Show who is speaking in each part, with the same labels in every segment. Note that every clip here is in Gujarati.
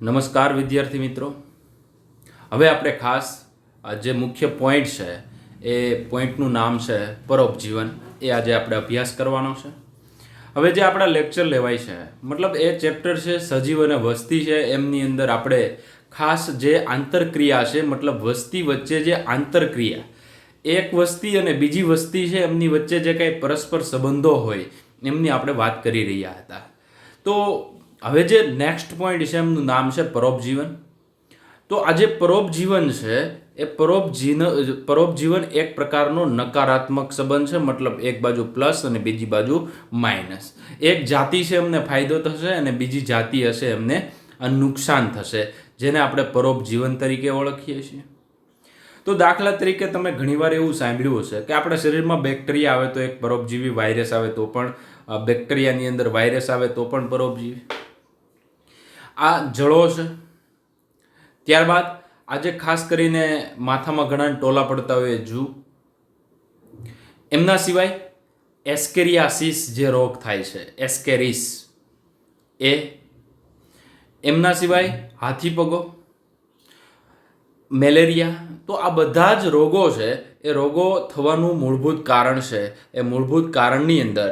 Speaker 1: નમસ્કાર વિદ્યાર્થી મિત્રો. હવે આપણે ખાસ જે મુખ્ય પોઈન્ટ છે એ પોઈન્ટનું નામ છે પરોપજીવન. એ આજે આપણે અભ્યાસ કરવાનો છે. હવે જે આપણા લેક્ચર લેવાય છે મતલબ એ ચેપ્ટર છે સજીવ અને વસ્તી છે. એમની અંદર આપણે ખાસ જે આંતરક્રિયા છે મતલબ વસ્તી વચ્ચે જે આંતરક્રિયા, એક વસ્તી અને બીજી વસ્તી છે એમની વચ્ચે જે કંઈ પરસ્પર સંબંધો હોય એમની આપણે વાત કરી રહ્યા હતા. તો હવે જે નેક્સ્ટ પોઈન્ટ છે એમનું નામ છે પરોપજીવન. તો આ જે પરોપજીવન છે એ પરોપજીવન એક પ્રકારનો નકારાત્મક સંબંધ છે. મતલબ એક બાજુ પ્લસ અને બીજી બાજુ માઇનસ. એક જાતિ છે એમને ફાયદો થશે અને બીજી જાતિ હશે એમને નુકસાન થશે, જેને આપણે પરોપજીવન તરીકે ઓળખીએ છીએ. તો દાખલા તરીકે તમે ઘણીવાર એવું સાંભળ્યું હશે કે આપણા શરીરમાં બેક્ટેરિયા આવે તો એક પરોપજીવી, વાયરસ આવે તો પણ બેક્ટેરિયાની અંદર વાયરસ આવે તો પણ પરોપજીવી. આ જળો છે. ત્યારબાદ આજે ખાસ કરીને માથામાં ઘણા ટોલા પડતા હોય જૂ. એમના સિવાય એસ્કેરિયાસિસ જે રોગ થાય છે, એસ્કેરિસ, એ એમના સિવાય હાથીપગો, મેલેરિયા. તો આ બધા જ રોગો છે એ રોગો થવાનું મૂળભૂત કારણ છે. એ મૂળભૂત કારણની અંદર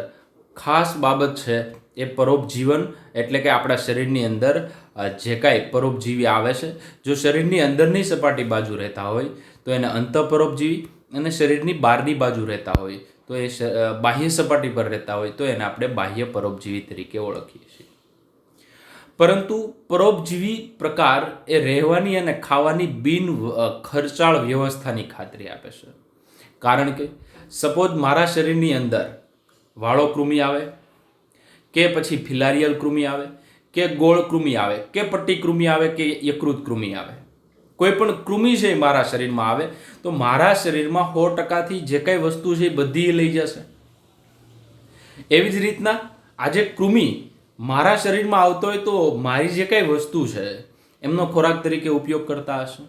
Speaker 1: ખાસ બાબત છે એ પરોપજીવન, એટલે કે આપણા શરીરની અંદર જે કાંઈ પરોપજીવી આવે છે, જો શરીરની અંદરની સપાટી બાજુ રહેતા હોય તો એને અંતઃપરોપજીવી, અને શરીરની બહારની બાજુ રહેતા હોય તો એ બાહ્ય સપાટી પર રહેતા હોય તો એને આપણે બાહ્ય પરોપજીવી તરીકે ઓળખીએ છીએ. પરંતુ પરોપજીવી પ્રકાર એ રહેવાની અને ખાવાની બિન ખર્ચાળ વ્યવસ્થાની ખાતરી આપે છે. કારણ કે સપોઝ મારા શરીરની અંદર વાળો કૃમિ આવે, કે પછી ફિલારિયલ કૃમિ આવે, કે ગોળ કૃમિ આવે, કે પટ્ટી કૃમિ આવે, કે યકૃત કૃમિ આવે, કોઈ પણ કૃમિ છે મારા શરીરમાં આવે તો મારા શરીરમાં 100%થી જે કાંઈ વસ્તુ છે એ બધી લઈ જશે. એવી જ રીતના આજે કૃમિ મારા શરીરમાં આવતો હોય તો મારી જે કાંઈ વસ્તુ છે એમનો ખોરાક તરીકે ઉપયોગ કરતા હશે.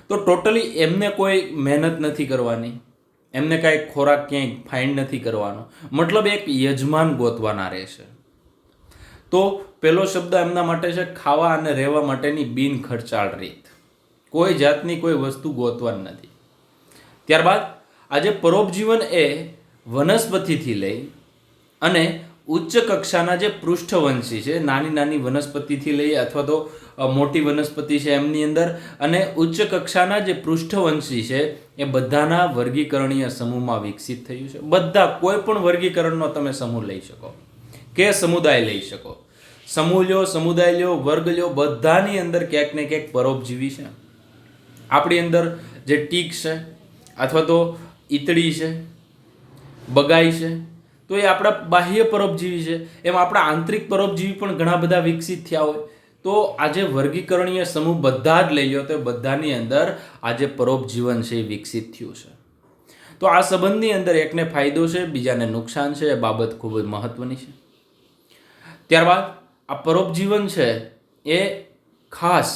Speaker 1: તો ટોટલી એમને કોઈ મહેનત નથી કરવાની, એમને કાંઈ ખોરાક ક્યાંય ફાઇન્ડ નથી કરવાનો. મતલબ એક યજમાન ગોતવાના રહેશે. તો પહેલો શબ્દ એમના માટે છે ખાવા અને રહેવા માટેની બિન ખર્ચાળ રીત. કોઈ જાતની કોઈ વસ્તુ ગોતવાની નથી. ત્યારબાદ આજે પરોપજીવન એ વનસ્પતિથી લઈ અને ઉચ્ચ કક્ષાના જે પૃષ્ઠવંશી છે, નાની નાની વનસ્પતિથી લઈ અથવા તો મોટી વનસ્પતિ છે એમની અંદર, અને ઉચ્ચ કક્ષાના જે પૃષ્ઠવંશી છે એ બધાના વર્ગીકરણીય સમૂહમાં વિકસિત થયું છે. બધા કોઈ પણ વર્ગીકરણનો તમે સમૂહ લઈ શકો કે સમુદાય લઈ શકો. સમૂહ લ્યો, સમુદાય લ્યો, વર્ગ લ્યો, બધાની અંદર ક્યાંક ને ક્યાંક પરોપજીવી છે. આપણી અંદર જે ટીક છે અથવા તો ઈતળી છે, બગાઈ છે, તો એ આપણા બાહ્ય પરોપજીવી છે. એમ આપણા આંતરિક પરોપજીવી પણ ઘણા બધા વિકસિત થયા હોય. તો આજે વર્ગીકરણીય સમૂહ બધા જ લઈ લો તો બધાની અંદર આજે પરોપજીવન છે એ વિકસિત થયું છે. તો આ સંબંધની અંદર એકને ફાયદો છે, બીજાને નુકસાન છે. એ બાબત ખૂબ જ મહત્વની છે. ત્યારબાદ આ પરોપજીવન છે એ ખાસ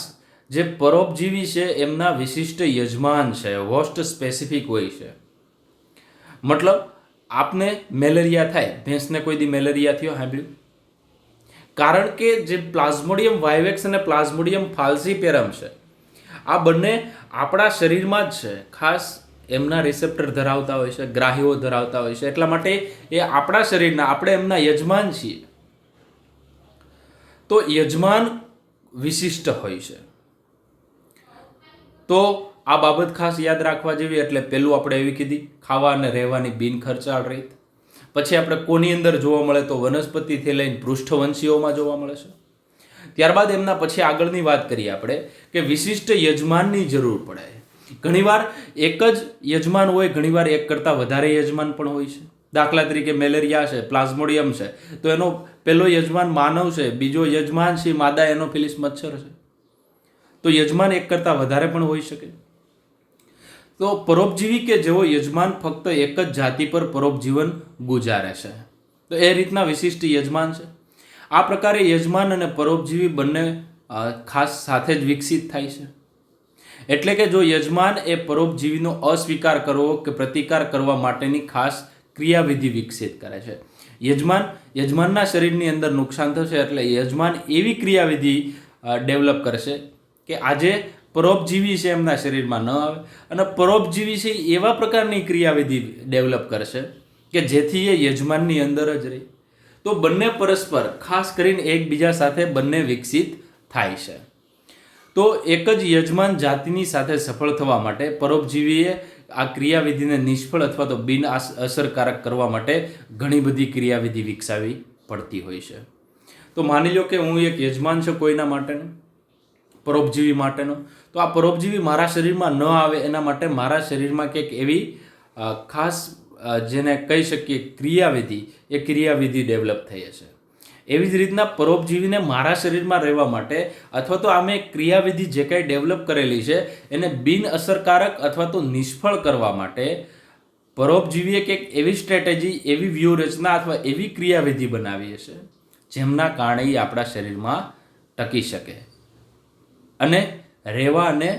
Speaker 1: જે પરોપજીવી છે એમના વિશિષ્ટ યજમાન છે, હોસ્ટ સ્પેસિફિક હોય છે. મતલબ આપને મેલેરિયા થાય, ભેંસને કોઈ દી મેલેરિયા થયો સાંભળ્યું? કારણ કે જે પ્લાઝ્મોડિયમ વાઇવેક્સ અને પ્લાઝ્મોડિયમ ફાલ્સીપેરમ છે આ બંને આપણા શરીરમાં જ છે. ખાસ એમના રિસેપ્ટર ધરાવતા હોય છે, ગ્રાહીઓ ધરાવતા હોય છે. એટલા માટે એ આપણા શરીરના, આપણે એમના યજમાન છીએ. તો યજમાન વિશિષ્ટ હોય છે. તો આ બાબત ખાસ યાદ રાખવા જેવી. એટલે પહેલું આપણે એવી કીધી ખાવા અને રહેવાની બિન ખર્ચાળ રીત. પછી આપણે કોની અંદર જોવા મળે તો વનસ્પતિથી લઈને પૃષ્ઠવંશીઓમાં જોવા મળે છે. ત્યારબાદ એમના પછી આગળની વાત કરીએ આપણે કે વિશિષ્ટ યજમાનની જરૂર પડે. ઘણીવાર એક જ યજમાન હોય, ઘણીવાર એક કરતાં વધારે યજમાન પણ હોય છે. દાખલા તરીકે મેલેરિયા છે, પ્લાઝ્મોડિયમ છે, તો એનો પહેલો યજમાન માનવ છે, બીજો યજમાન છે માદા એનોફિલિસ મચ્છર છે. તો યજમાન એક કરતાં વધારે પણ હોઈ શકે. તો પરોપજીવી કે જેવો યજમાન ફક્ત એક જ જાતિ પર પરોપજીવન ગુજારે છે. તો એ રીતના વિશિષ્ટ યજમાન છે. આ પ્રકારે યજમાન અને પરોપજીવી બંને ખાસ સાથે જ વિકસિત થાય છે. એટલે કે જો યજમાન એ પરોપજીવીનો અસ્વીકાર કરવો કે પ્રતિકાર કરવા માટેની ખાસ ક્રિયાવિધિ વિકસિત કરે છે. યજમાનના શરીરની અંદર નુકસાન થશે એટલે યજમાન એવી ક્રિયાવિધિ ડેવલપ કરશે કે આજે પરોપજીવી છે એમના શરીરમાં ન આવે, અને પરોપજીવી છે એવા પ્રકારની ક્રિયાવિધિ ડેવલપ કરશે કે જેથી એ યજમાનની અંદર જ રહે. તો બંને પરસ્પર ખાસ કરીને એકબીજા સાથે બંને વિકસિત થાય છે. તો એક જ યજમાન જાતિની સાથે સફળ થવા માટે પરોપજીવીએ આ ક્રિયાવિધિને નિષ્ફળ અથવા તો બિન અસરકારક કરવા માટે ઘણી બધી ક્રિયાવિધિ વિકસાવી પડતી હોય છે. તો માની લો કે હું એક યજમાન છું કોઈના માટેનો, પરોપજીવી માટેનો, તો આ પરોપજીવી મારા શરીરમાં ન આવે એના માટે મારા શરીરમાં કંઈક એવી ખાસ જેને કહી શકીએ ક્રિયાવિધિ, એ ક્રિયાવિધિ ડેવલપ થઈ હશે. એવી જ રીતના પરોપજીવીને મારા શરીરમાં રહેવા માટે અથવા તો આમે ક્રિયાવિધિ જે કાંઈ ડેવલપ કરેલી છે એને બિન અસરકારક અથવા તો નિષ્ફળ કરવા માટે પરોપજીવીએ કંઈક એવી સ્ટ્રેટેજી, એવી વ્યૂહરચના અથવા એવી ક્રિયાવિધિ બનાવી હશે જેમના કારણે એ આપણા શરીરમાં ટકી શકે અને રહેવા અને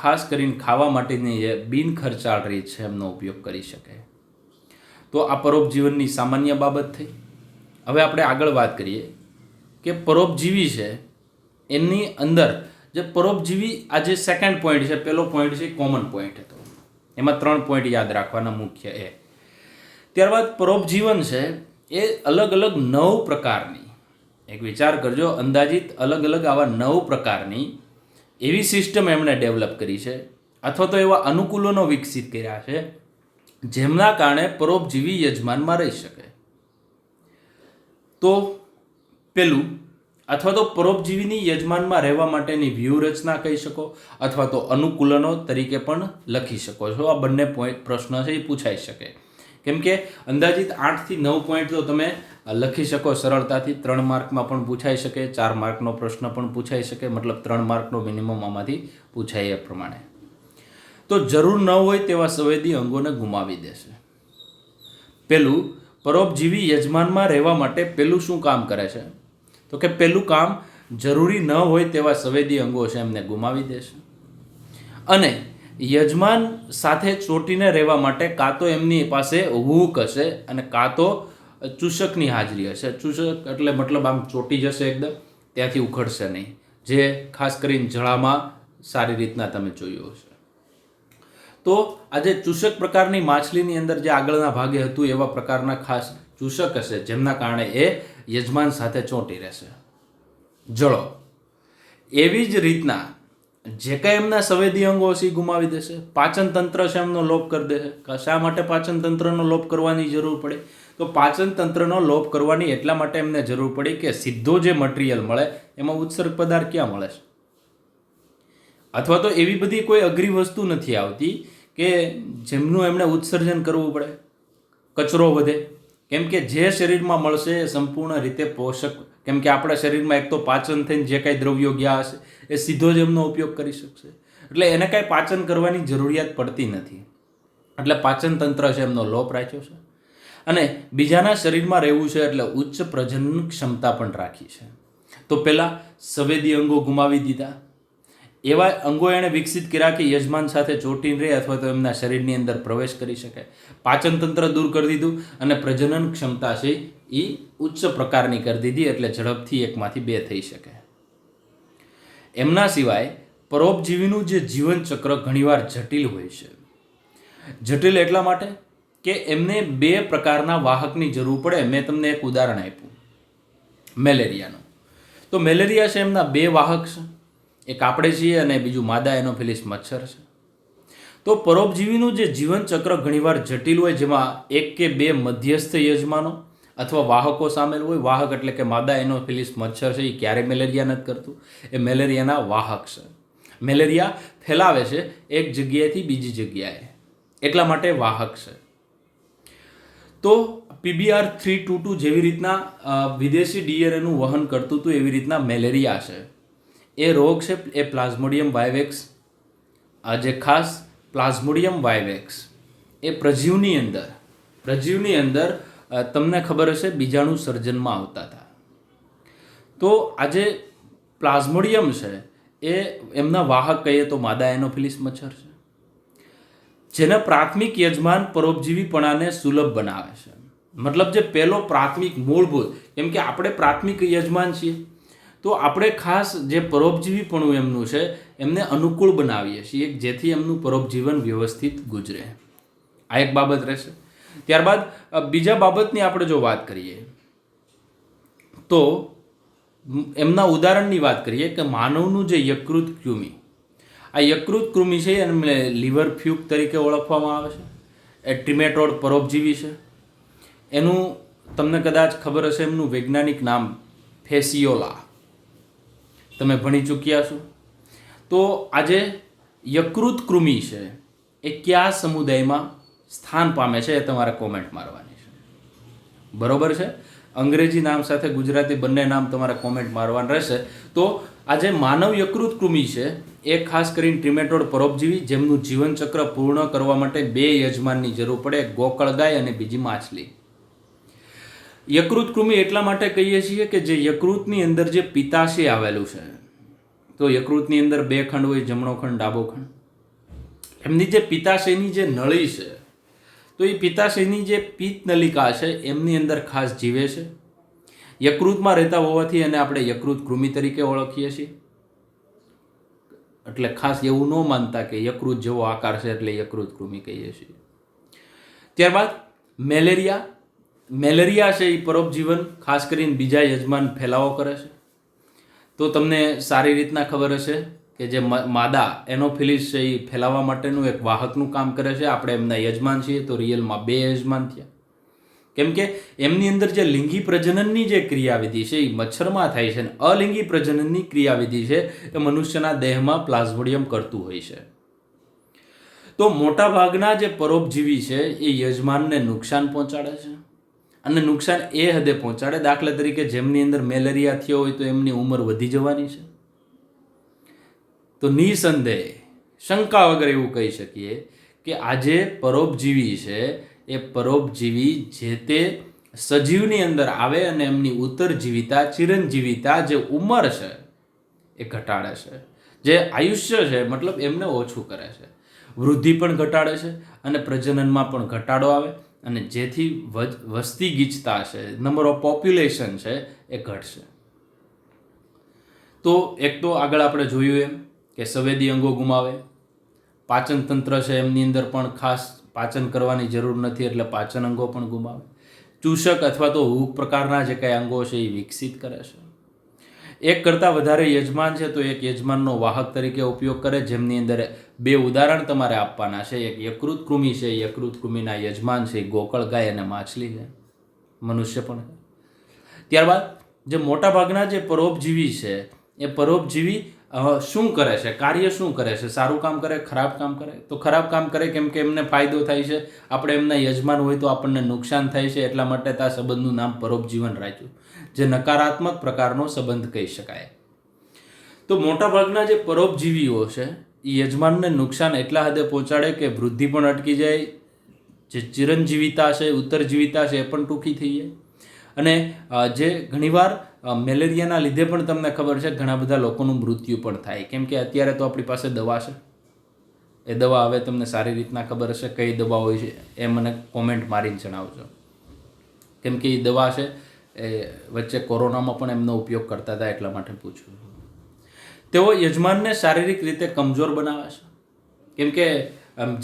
Speaker 1: ખાસ કરીને ખાવા માટેની જે બિન ખર્ચાળ રીત છે એમનો ઉપયોગ કરી શકે. તો આ પરોપજીવનની સામાન્ય બાબત થઈ. હવે આપણે આગળ વાત કરીએ કે પરોપજીવી છે એની અંદર જે પરોપજીવી આ જે સેકન્ડ પોઈન્ટ છે, પહેલો પોઈન્ટ છે કોમન પોઈન્ટ હતો, એમાં 3 પોઈન્ટ યાદ રાખવાના મુખ્ય એ. ત્યારબાદ પરોપજીવન છે એ અલગ અલગ 9 પ્રકારની, એક વિચાર કરજો, અંદાજિત અલગ અલગ આવા 9 પ્રકારની એવી સિસ્ટમ એમણે ડેવલપ કરી છે અથવા તો એવા અનુકૂલનો વિકસિત કર્યા છે જેમના કારણે પરોપજીવી યજમાનમાં રહી શકે. તો પેલું અથવા તો પરોપજીવીની યજમાનમાં રહેવા માટેની વ્યૂહરચના કહી શકો અથવા તો અનુકૂલનો તરીકે પણ લખી શકો છો. આ બંને પ્રશ્ન છે એ પૂછાઈ શકે, કેમ કે અંદાજિત 8 થી 9 પોઈન્ટ તો તમે લખી શકો સરળતાથી. 3 માર્કમાં પણ પૂછાઈ શકે, 4 માર્કનો પ્રશ્ન પણ પૂછાઈ શકે, મતલબ 3 માર્કનો મિનિમમ આમાંથી પૂછાય એ પ્રમાણે. તો જરૂર ન હોય તેવા સંવેદી અંગોને ગુમાવી દેશે. પેલું, પરોપજીવી યજમાનમાં રહેવા માટે પેલું શું કામ કરે છે? તો કે પેલું કામ જરૂરી ન હોય તેવા સંવેદી અંગો છે એમને ગુમાવી દેશે અને યજમાન સાથે ચોંટીને રહેવા માટે કાં તો એમની પાસે હૂક હશે અને કાં તો ચૂષકની હાજરી હશે. ચૂષક એટલે મતલબ આમ ચોંટી જશે એકદમ, ત્યાંથી ઉખડશે નહીં, જે ખાસ કરીને જળામાં સારી રીતના તમે જોયું હશે. તો આજે ચૂષક પ્રકારની માછલીની અંદર જે આગળના ભાગે હતું એવા પ્રકારના ખાસ ચૂષક હશે જેમના કારણે એ યજમાન સાથે ચોંટી રહેશે. જળો એવી જ રીતના જે કાંઈ એમના સંવેદી અંગો હશે એ ગુમાવી દેશે. પાચન તંત્ર છે એમનો લોપ કરી દેશે. શા માટે પાચન તંત્રનો લોપ કરવાની જરૂર પડે? તો પાચન તંત્રનો લોપ કરવાની એટલા માટે એમને જરૂર પડી કે સીધો જે મટીરિયલ મળે એમાં ઉત્સર્ગ પદાર્થ ક્યાં મળે છે, અથવા તો એવી બધી કોઈ અઘરી વસ્તુ નથી આવતી કે જેમનું એમણે ઉત્સર્જન કરવું પડે, કચરો વધે. કેમ કે જે શરીરમાં મળશે એ સંપૂર્ણ રીતે પોષક, કેમ કે આપણા શરીરમાં એક તો પાચન થઈને જે કાંઈ દ્રવ્યો ગયા હશે એ સીધો જ એમનો ઉપયોગ કરી શકશે, એટલે એને કાંઈ પાચન કરવાની જરૂરિયાત પડતી નથી. એટલે પાચન તંત્ર છે એમનો લોપ રાખ્યો છે અને બીજાના શરીરમાં રહેવું છે એટલે ઉચ્ચ પ્રજનન ક્ષમતા પણ રાખી છે. તો પહેલાં સંવેદી અંગો ગુમાવી દીધા, એવા અંગો એણે વિકસિત કર્યા કે યજમાન સાથે ચોંટીને રહે અથવા તો એમના શરીરની અંદર પ્રવેશ કરી શકે. પાચન તંત્ર દૂર કરી દીધું અને પ્રજનન ક્ષમતા છે એ ઉચ્ચ પ્રકારની કરી દીધી, એટલે ઝડપથી એકમાંથી બે થઈ શકે. એમના સિવાય પરોપજીવીનું જે જીવન ચક્ર ઘણીવાર જટિલ હોય છે. જટિલ એટલા માટે કે એમને 2 પ્રકારના વાહકની જરૂર પડે. મેં તમને એક ઉદાહરણ આપ્યું મેલેરિયાનું. તો મેલેરિયા છે એમના 2 વાહક છે, એક આપણે છીએ અને બીજું માદા એનોફિલિસ મચ્છર છે. તો પરોપજીવીનું જે જીવન ચક્ર ઘણીવાર જટિલ હોય, જેમાં 1 કે 2 મધ્યસ્થ યજમાનો અથવા વાહકો સામેલ હોય. વાહક એટલે કે માદા એનોફિલિસ મચ્છર છે એ ક્યારેય મેલેરિયા નથી કરતું, એ મેલેરિયાના વાહક છે. મેલેરિયા ફેલાવે છે એક જગ્યાએથી બીજી જગ્યાએ, એટલા માટે વાહક છે. તો PBR 322 જેવી રીતના વિદેશી ડીએનએનું વહન કરતું હતું એવી રીતના મેલેરિયા છે. એ રોગ છે એ પ્લાઝ્મોડિયમ વાયવેક્સ, આ જે ખાસ પ્લાઝ્મોડિયમ વાયવેક્સ એ પ્રજીવની અંદર તમને ખબર હશે બીજાણુ સર્જનમાં આવતા હતા. તો આજે પ્લાઝ્મોડિયમ છે એ એમના વાહક કહીએ તો માદા એનોફિલિસ મચ્છર છે, જેને પ્રાથમિક યજમાન પરોપજીવીપણાને સુલભ બનાવે છે. મતલબ જે પહેલો પ્રાથમિક મૂળભૂત, કેમ કે આપણે પ્રાથમિક યજમાન છીએ, તો આપણે ખાસ જે પરોપજીવીપણું એમનું છે એમને અનુકૂળ બનાવીએ છીએ જેથી એમનું પરોપજીવન વ્યવસ્થિત ગુજરે. આ એક બાબત રહેશે. ત્યારબાદ બીજા બાબતની આપણે જો વાત કરીએ તો એમના ઉદાહરણની વાત કરીએ કે માનવનું જે યકૃત કૃમિ, આ યકૃત કૃમિ છે એમને લીવર ફ્યુગ તરીકે ઓળખવામાં આવે છે. એ ટ્રિમેટોડ પરોપજીવી છે. એનું તમને કદાચ ખબર હશે, એમનું વૈજ્ઞાનિક નામ ફેસિયોલા, તમે ભણી ચૂક્યા છો. તો આજે યકૃત કૃમિ છે એ કયા સમુદાયમાં સ્થાન પામે છે એ તમારે કોમેન્ટ મારવાની છે. બરોબર છે? અંગ્રેજી નામ સાથે ગુજરાતી બંને નામ તમારે કોમેન્ટ મારવાનું રહેશે. તો આજે માનવ યકૃત કૃમિ છે એ ખાસ કરીને ટ્રિમેટોડ પરોપજીવી, જેમનું જીવનચક્ર પૂર્ણ કરવા માટે 2 યજમાનની જરૂર પડે, ગોકળ ગાય અને બીજી માછલી. યકૃત કૃમિ એટલા માટે કહીએ છીએ કે જે યકૃતની અંદર જે પિત્તાશય આવેલું છે, તો યકૃતની અંદર 2 ખંડ હોય, જમણો ખંડ, ડાબો ખંડ. એમની જે પિત્તાશયની જે નળી છે, તો એ પિત્તાશયની જે પિત્ત નલિકા છે એમની અંદર ખાસ જીવે છે. યકૃતમાં રહેતા હોવાથી એને આપણે યકૃત કૃમિ તરીકે ઓળખીએ છીએ. એટલે ખાસ એવું ન માનતા કે યકૃત જેવો આકાર છે એટલે યકૃત કૃમિ કહીએ છીએ. ત્યારબાદ મેલેરિયા છે એ પરોપજીવન ખાસ કરીને બીજા યજમાન ફેલાવો કરે છે. તો તમને સારી રીતના ખબર હશે કે જે માદા એનોફિલિસ છે એ ફેલાવવા માટેનું એક વાહકનું કામ કરે છે. આપણે એમના યજમાન છીએ તો રિયલમાં 2 યજમાન થયા. કેમ કે એમની અંદર જે લિંગી પ્રજનનની જે ક્રિયાવિધિ છે એ મચ્છરમાં થાય છે અને અલિંગી પ્રજનનની ક્રિયાવિધિ છે એ મનુષ્યના દેહમાં પ્લાઝ્મોડિયમ કરતું હોય છે. તો મોટા ભાગના જે પરોપજીવી છે એ યજમાનને નુકસાન પહોંચાડે છે અને નુકસાન એ હદે પહોંચાડે, દાખલા તરીકે જેમની અંદર મેલેરિયા થયો હોય તો એમની ઉંમર વધી જવાની છે. તો નિસંદેહ શંકા વગર એવું કહી શકીએ કે આજે પરોપજીવી છે એ પરોપજીવી જે તે સજીવની અંદર આવે અને એમની ઉત્તરજીવિતા, ચિરંજીવિતા જે ઉંમર છે એ ઘટાડે છે. જે આયુષ્ય છે મતલબ એમને ઓછું કરે છે, વૃદ્ધિ પણ ઘટાડે છે અને પ્રજનનમાં પણ ઘટાડો આવે અને જેથી વસ્તી ગીચતા છે, નંબર ઓફ પોપ્યુલેશન છે એ ઘટશે. તો એક તો આગળ આપણે જોયું એમ કે સંવેદી અંગો ગુમાવે, પાચન તંત્ર છે એમની અંદર પણ ખાસ પાચન કરવાની જરૂર નથી એટલે પાચન અંગો પણ ગુમાવે. ચૂષક અથવા તો હૂક પ્રકારના જે કંઈ અંગો છે એ વિકસિત કરે છે. એક કરતાં વધારે યજમાન છે તો એક યજમાનનો વાહક તરીકે ઉપયોગ કરે, જેમની અંદર 2 ઉદાહરણ તમારે આપવાના છે. એક યકૃત કૃમિ છે, યકૃત કૃમિના યજમાન છે ગોકળ ગાય અને માછલી છે, મનુષ્ય પણ. ત્યારબાદ જે મોટાભાગના જે પરોપજીવી છે એ પરોપજીવી શું કરે છે, કાર્ય શું કરે છે, સારું કામ કરે, ખરાબ કામ કરે? તો ખરાબ કામ કરે કેમ કે એમને ફાયદો થાય છે. આપણે એમના યજમાન હોય તો આપણને નુકસાન થાય છે, એટલા માટે આ સંબંધનું નામ પરોપજીવન રાખ્યું, જે નકારાત્મક પ્રકારનો સંબંધ કહી શકાય. તો મોટાભાગના જે પરોપજીવીઓ છે એ યજમાનને નુકસાન એટલા હદે પહોંચાડે કે વૃદ્ધિ પણ અટકી જાય, જે ચિરંજીવિતા છે, ઉત્તરજીવિતા છે એ પણ ટૂંકી થઈ જાય. અને જે ઘણીવાર મેલેરિયાના લીધે પણ તમને ખબર છે ઘણા બધા લોકોનું મૃત્યુ પણ થાય. કેમ કે અત્યારે તો આપણી પાસે દવા છે, એ દવા હવે તમને સારી રીતના ખબર હશે કઈ દવા હોય છે એ મને કોમેન્ટ મારીને જણાવજો. કેમ કે એ દવા છે એ વચ્ચે કોરોનામાં પણ એમનો ઉપયોગ કરતા હતા એટલા માટે પૂછું. તેઓ યજમાનને શારીરિક રીતે કમજોર બનાવે છે. કેમ કે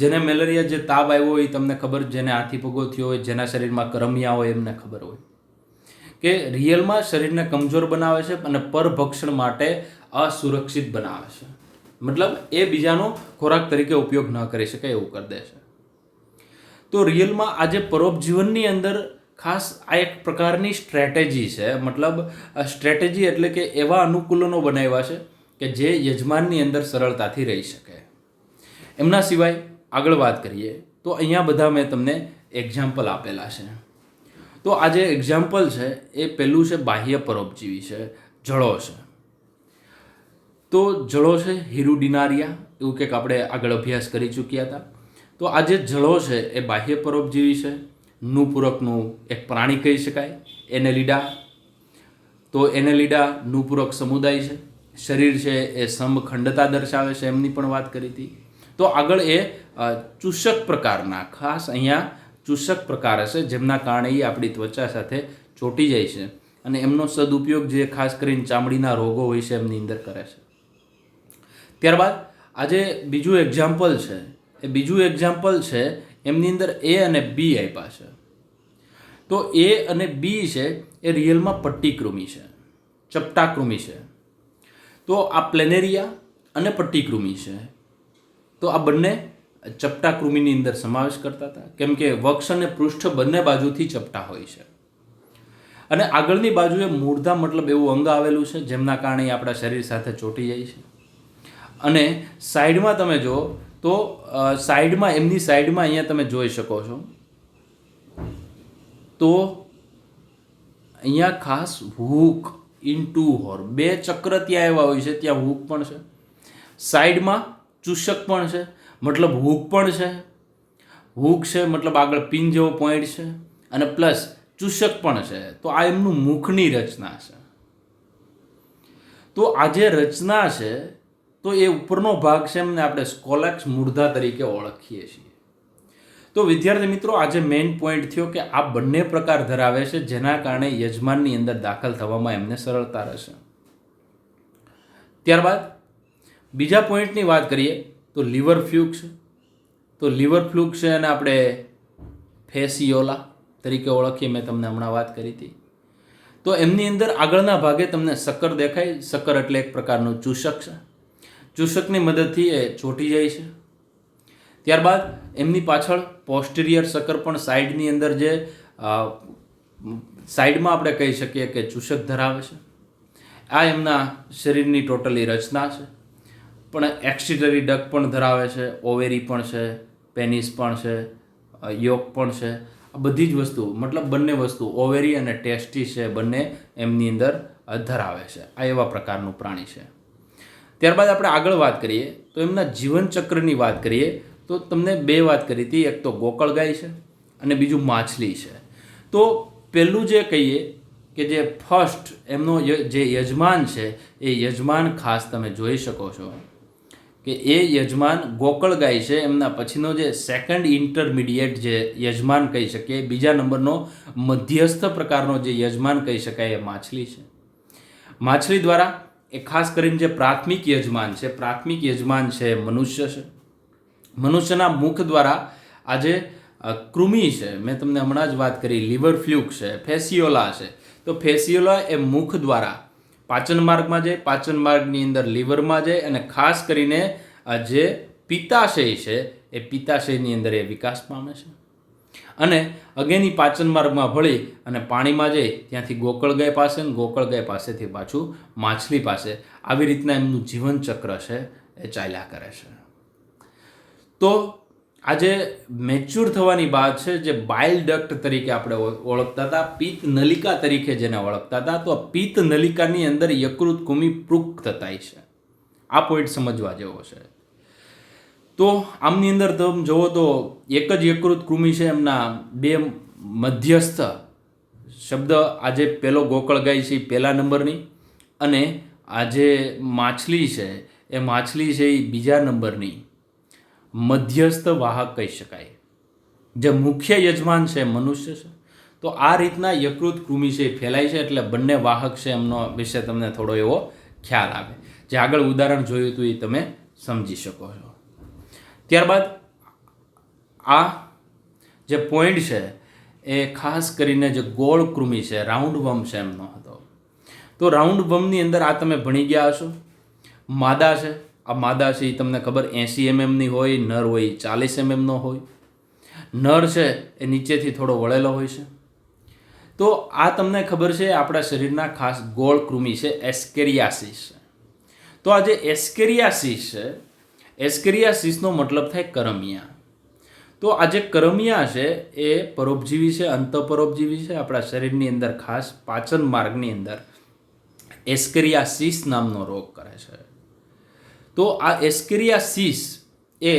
Speaker 1: જેને મેલેરિયા, જે તાવ આવ્યો હોય તમને ખબર, જેને હાથી પગો થયો હોય, જેના શરીરમાં કરમિયા હોય એમને ખબર હોય કે રિયલમાં શરીરને કમજોર બનાવે છે અને પરભક્ષણ માટે અસુરક્ષિત બનાવે છે. મતલબ એ બીજાનો ખોરાક તરીકે ઉપયોગ ન કરી શકે એવું કરી દે છે. તો રિયલમાં આજે પરોપજીવનની અંદર ખાસ આ એક પ્રકારની સ્ટ્રેટેજી છે. મતલબ સ્ટ્રેટેજી એટલે કે એવા અનુકૂલનો બનાવ્યા છે કે જે યજમાનની અંદર સરળતાથી રહી શકે. એમના સિવાય આગળ વાત કરીએ તો અહીંયા બધા મેં તમને એક્ઝામ્પલ આપેલા છે. તો આ જે એક્ઝામ્પલ છે એ પહેલું છે બાહ્ય પરોપજીવી છે, જળો છે. તો જળો છે હિરુડિનારિયા, એવું કંઈક આપણે આગળ અભ્યાસ કરી ચૂક્યા હતા. તો આ જે જળો છે એ બાહ્ય પરોપજીવી છે. નુપૂરકનું એક પ્રાણી કહી શકાય, એનેલિડા. તો એનેલિડા નુપૂરક સમુદાય છે. શરીર છે એ સમખંડતા દર્શાવે છે, એમની પણ વાત કરી હતી. તો આગળ એ ચૂષક પ્રકારના, ખાસ અહીંયા ચૂષક પ્રકાર હશે જેમના કારણે એ આપણી ત્વચા સાથે ચોંટી જાય છે અને એમનો સદુપયોગ જે ખાસ કરીને ચામડીના રોગો હોય છે એમની અંદર કરે છે. ત્યારબાદ આજે બીજું એક્ઝામ્પલ છે, એ બીજું એક્ઝામ્પલ છે એમની અંદર એ અને બી આપ્યા છે. તો એ અને બી છે એ રિયલમાં પટ્ટીકૃમિ છે, ચપટાકૃમિ છે. તો આ પ્લેનેરિયા અને પટ્ટીકૃમિ છે. તો આ બંને ચપટાકૃમિની અંદર સમાવેશ કરતા હતા, કેમ કે વક્ષ અને પૃષ્ઠ બંને બાજુથી ચપટા હોય છે. અને આગળની બાજુએ મૂળધા મતલબ એવું અંગ આવેલું છે જેમના કારણે આપણા શરીર સાથે ચોંટી જાય છે. અને સાઈડમાં તમે જો તો સાઈડમાં એમની સાઈડમાં અહીંયા તમે જોઈ શકો છો તો અહીંયા ખાસ હૂક ઇન્ટુ હોર, બે ચક્ર ત્યાં એવા હોય છે, ત્યાં હૂક પણ છે. સાઈડમાં ચૂષક પણ છે, મતલબ હૂક પણ છે. હૂક છે મતલબ આગળ પિન જેવો પોઈન્ટ છે, અને પ્લસ ચૂષક પણ છે. તો આ એમનું મુખની રચના છે. તો આ જે રચના છે તો એ ઉપરનો ભાગ છે એમને આપણે સ્કોલેક્સ મૂળધા તરીકે ઓળખીએ છીએ. તો વિદ્યાર્થી મિત્રો, આજે મેઇન પોઈન્ટ થયો કે આ બંને પ્રકાર ધરાવે છે જેના કારણે યજમાનની અંદર દાખલ થવામાં એમને સરળતા રહેશે. ત્યારબાદ બીજા પોઈન્ટની વાત કરીએ તો લીવર ફ્લૂક છે. તો લીવર ફ્લૂક છે અને આપણે ફેસિયોલા તરીકે ઓળખીએ, મેં તમને હમણાં વાત કરી હતી. તો એમની અંદર આગળના ભાગે તમને સક્કર દેખાય. સક્કર એટલે એક પ્રકારનું ચૂષક છે. ચૂષકની મદદથી એ ચોંટી જાય છે. ત્યારબાદ એમની પાછળ પોસ્ટિરિયર સક્કર પણ સાઈડની અંદર જે સાઈડમાં આપણે કહી શકીએ કે ચૂષક ધરાવે છે. આ એમના શરીરની ટોટલી રચના છે. પણ એક્સિટરી ડક પણ ધરાવે છે, ઓવેરી પણ છે, પેનિસ પણ છે, યોક પણ છે. આ બધી જ વસ્તુ મતલબ બંને વસ્તુ ઓવેરી અને ટેસ્ટિસ છે બંને એમની અંદર ધરાવે છે. આ એવા પ્રકારનું પ્રાણી છે. ત્યારબાદ આપણે આગળ વાત કરીએ તો એમના જીવનચક્રની વાત કરીએ તો તમને બે વાત કરી હતી, એક તો ગોકળગાય છે અને બીજું માછલી છે. તો પહેલું જે કહીએ કે જે ફર્સ્ટ એમનો જે યજમાન છે એ યજમાન ખાસ તમે જોઈ શકો છો કે એ યજમાન ગોકળગાય છે. એમના પછીનો જે સેકન્ડ ઇન્ટરમીડિયેટ જે યજમાન કહી શકીએ, બીજા નંબરનો મધ્યસ્થ પ્રકારનો જે યજમાન કહી શકાય એ માછલી છે. માછલી દ્વારા એ ખાસ કરીને જે પ્રાથમિક યજમાન છે મનુષ્ય છે. મનુષ્યના મુખ દ્વારા આ જે કૃમિ છે, મેં તમને હમણાં જ વાત કરી, લીવર ફ્લૂક છે, ફેસિયોલા છે. તો ફેસિયોલા એ મુખ દ્વારા પાચન માર્ગમાં જાય, પાચન માર્ગની અંદર લીવરમાં જાય અને ખાસ કરીને આ જે પિત્તાશય છે એ પિત્તાશયની અંદર એ વિકાસ પામે છે. અને અગેની પાચન માર્ગમાં ભળી અને પાણીમાં જાય, ત્યાંથી ગોકળગાય પાસે, ગોકળગાય પાસેથી પાછું માછલી પાસે. આવી રીતના એમનું જીવનચક્ર છે એ ચાલ્યા કરે છે. તો આજે મેચ્યોર થવાની વાત છે, જે બાઇલ ડક્ટ તરીકે આપણે ઓળખતા હતા, પિત્ત નલિકા તરીકે જેને ઓળખતા હતા, તો પિત્ત નલિકાની અંદર યકૃત કુમિ પૃક્ક થાય છે. આ પોઈન્ટ સમજવા જેવો છે. તો આમની અંદર તમે જુઓ તો એક જ યકૃત કૃમિ છે, એમના બે મધ્યસ્થ શબ્દ, આજે પેલો ગોકળગાય છે પહેલા નંબરની, અને આ જે માછલી છે એ માછલી છે એ બીજા નંબરની મધ્યસ્થ વાહક કહી શકાય. જે મુખ્ય યજમાન છે મનુષ્ય છે. તો આ રીતના યકૃત કૃમિ છે ફેલાય છે, એટલે બંને વાહક છે એમનો વિશે તમને થોડો એવો ખ્યાલ આવે. જે આગળ ઉદાહરણ જોયું હતું એ તમે સમજી શકો છો. ત્યારબાદ આ જે પોઈન્ટ છે એ ખાસ કરીને જે ગોળ કૃમિ છે, રાઉન્ડ વર્મ છે એમનો હતો. તો રાઉન્ડ વર્મની અંદર આ તમે ભણી ગયા હશો. માદા છે, આ માદા છે એ તમને ખબર 80 mm હોય, નર હોય 40 mm નો હોય. નર છે એ નીચેથી થોડો વળેલો હોય છે. તો આ તમને ખબર છે આપણા શરીરના ખાસ ગોળ કૃમિ છે, એસ્કેરિયાસિસ. તો આ જે એસ્કેરિયાસિસ છે, એસ્કેરિયાસિસનો મતલબ થાય કરમિયા. તો આ જે કરમિયા છે એ પરોપજીવી છે, અંતઃપરોપજીવી છે. આપણા શરીરની અંદર ખાસ પાચન માર્ગની અંદર એસ્કેરિયાસિસ નામનો રોગ કરે છે. તો આ એસ્કેરિયાસિસ એ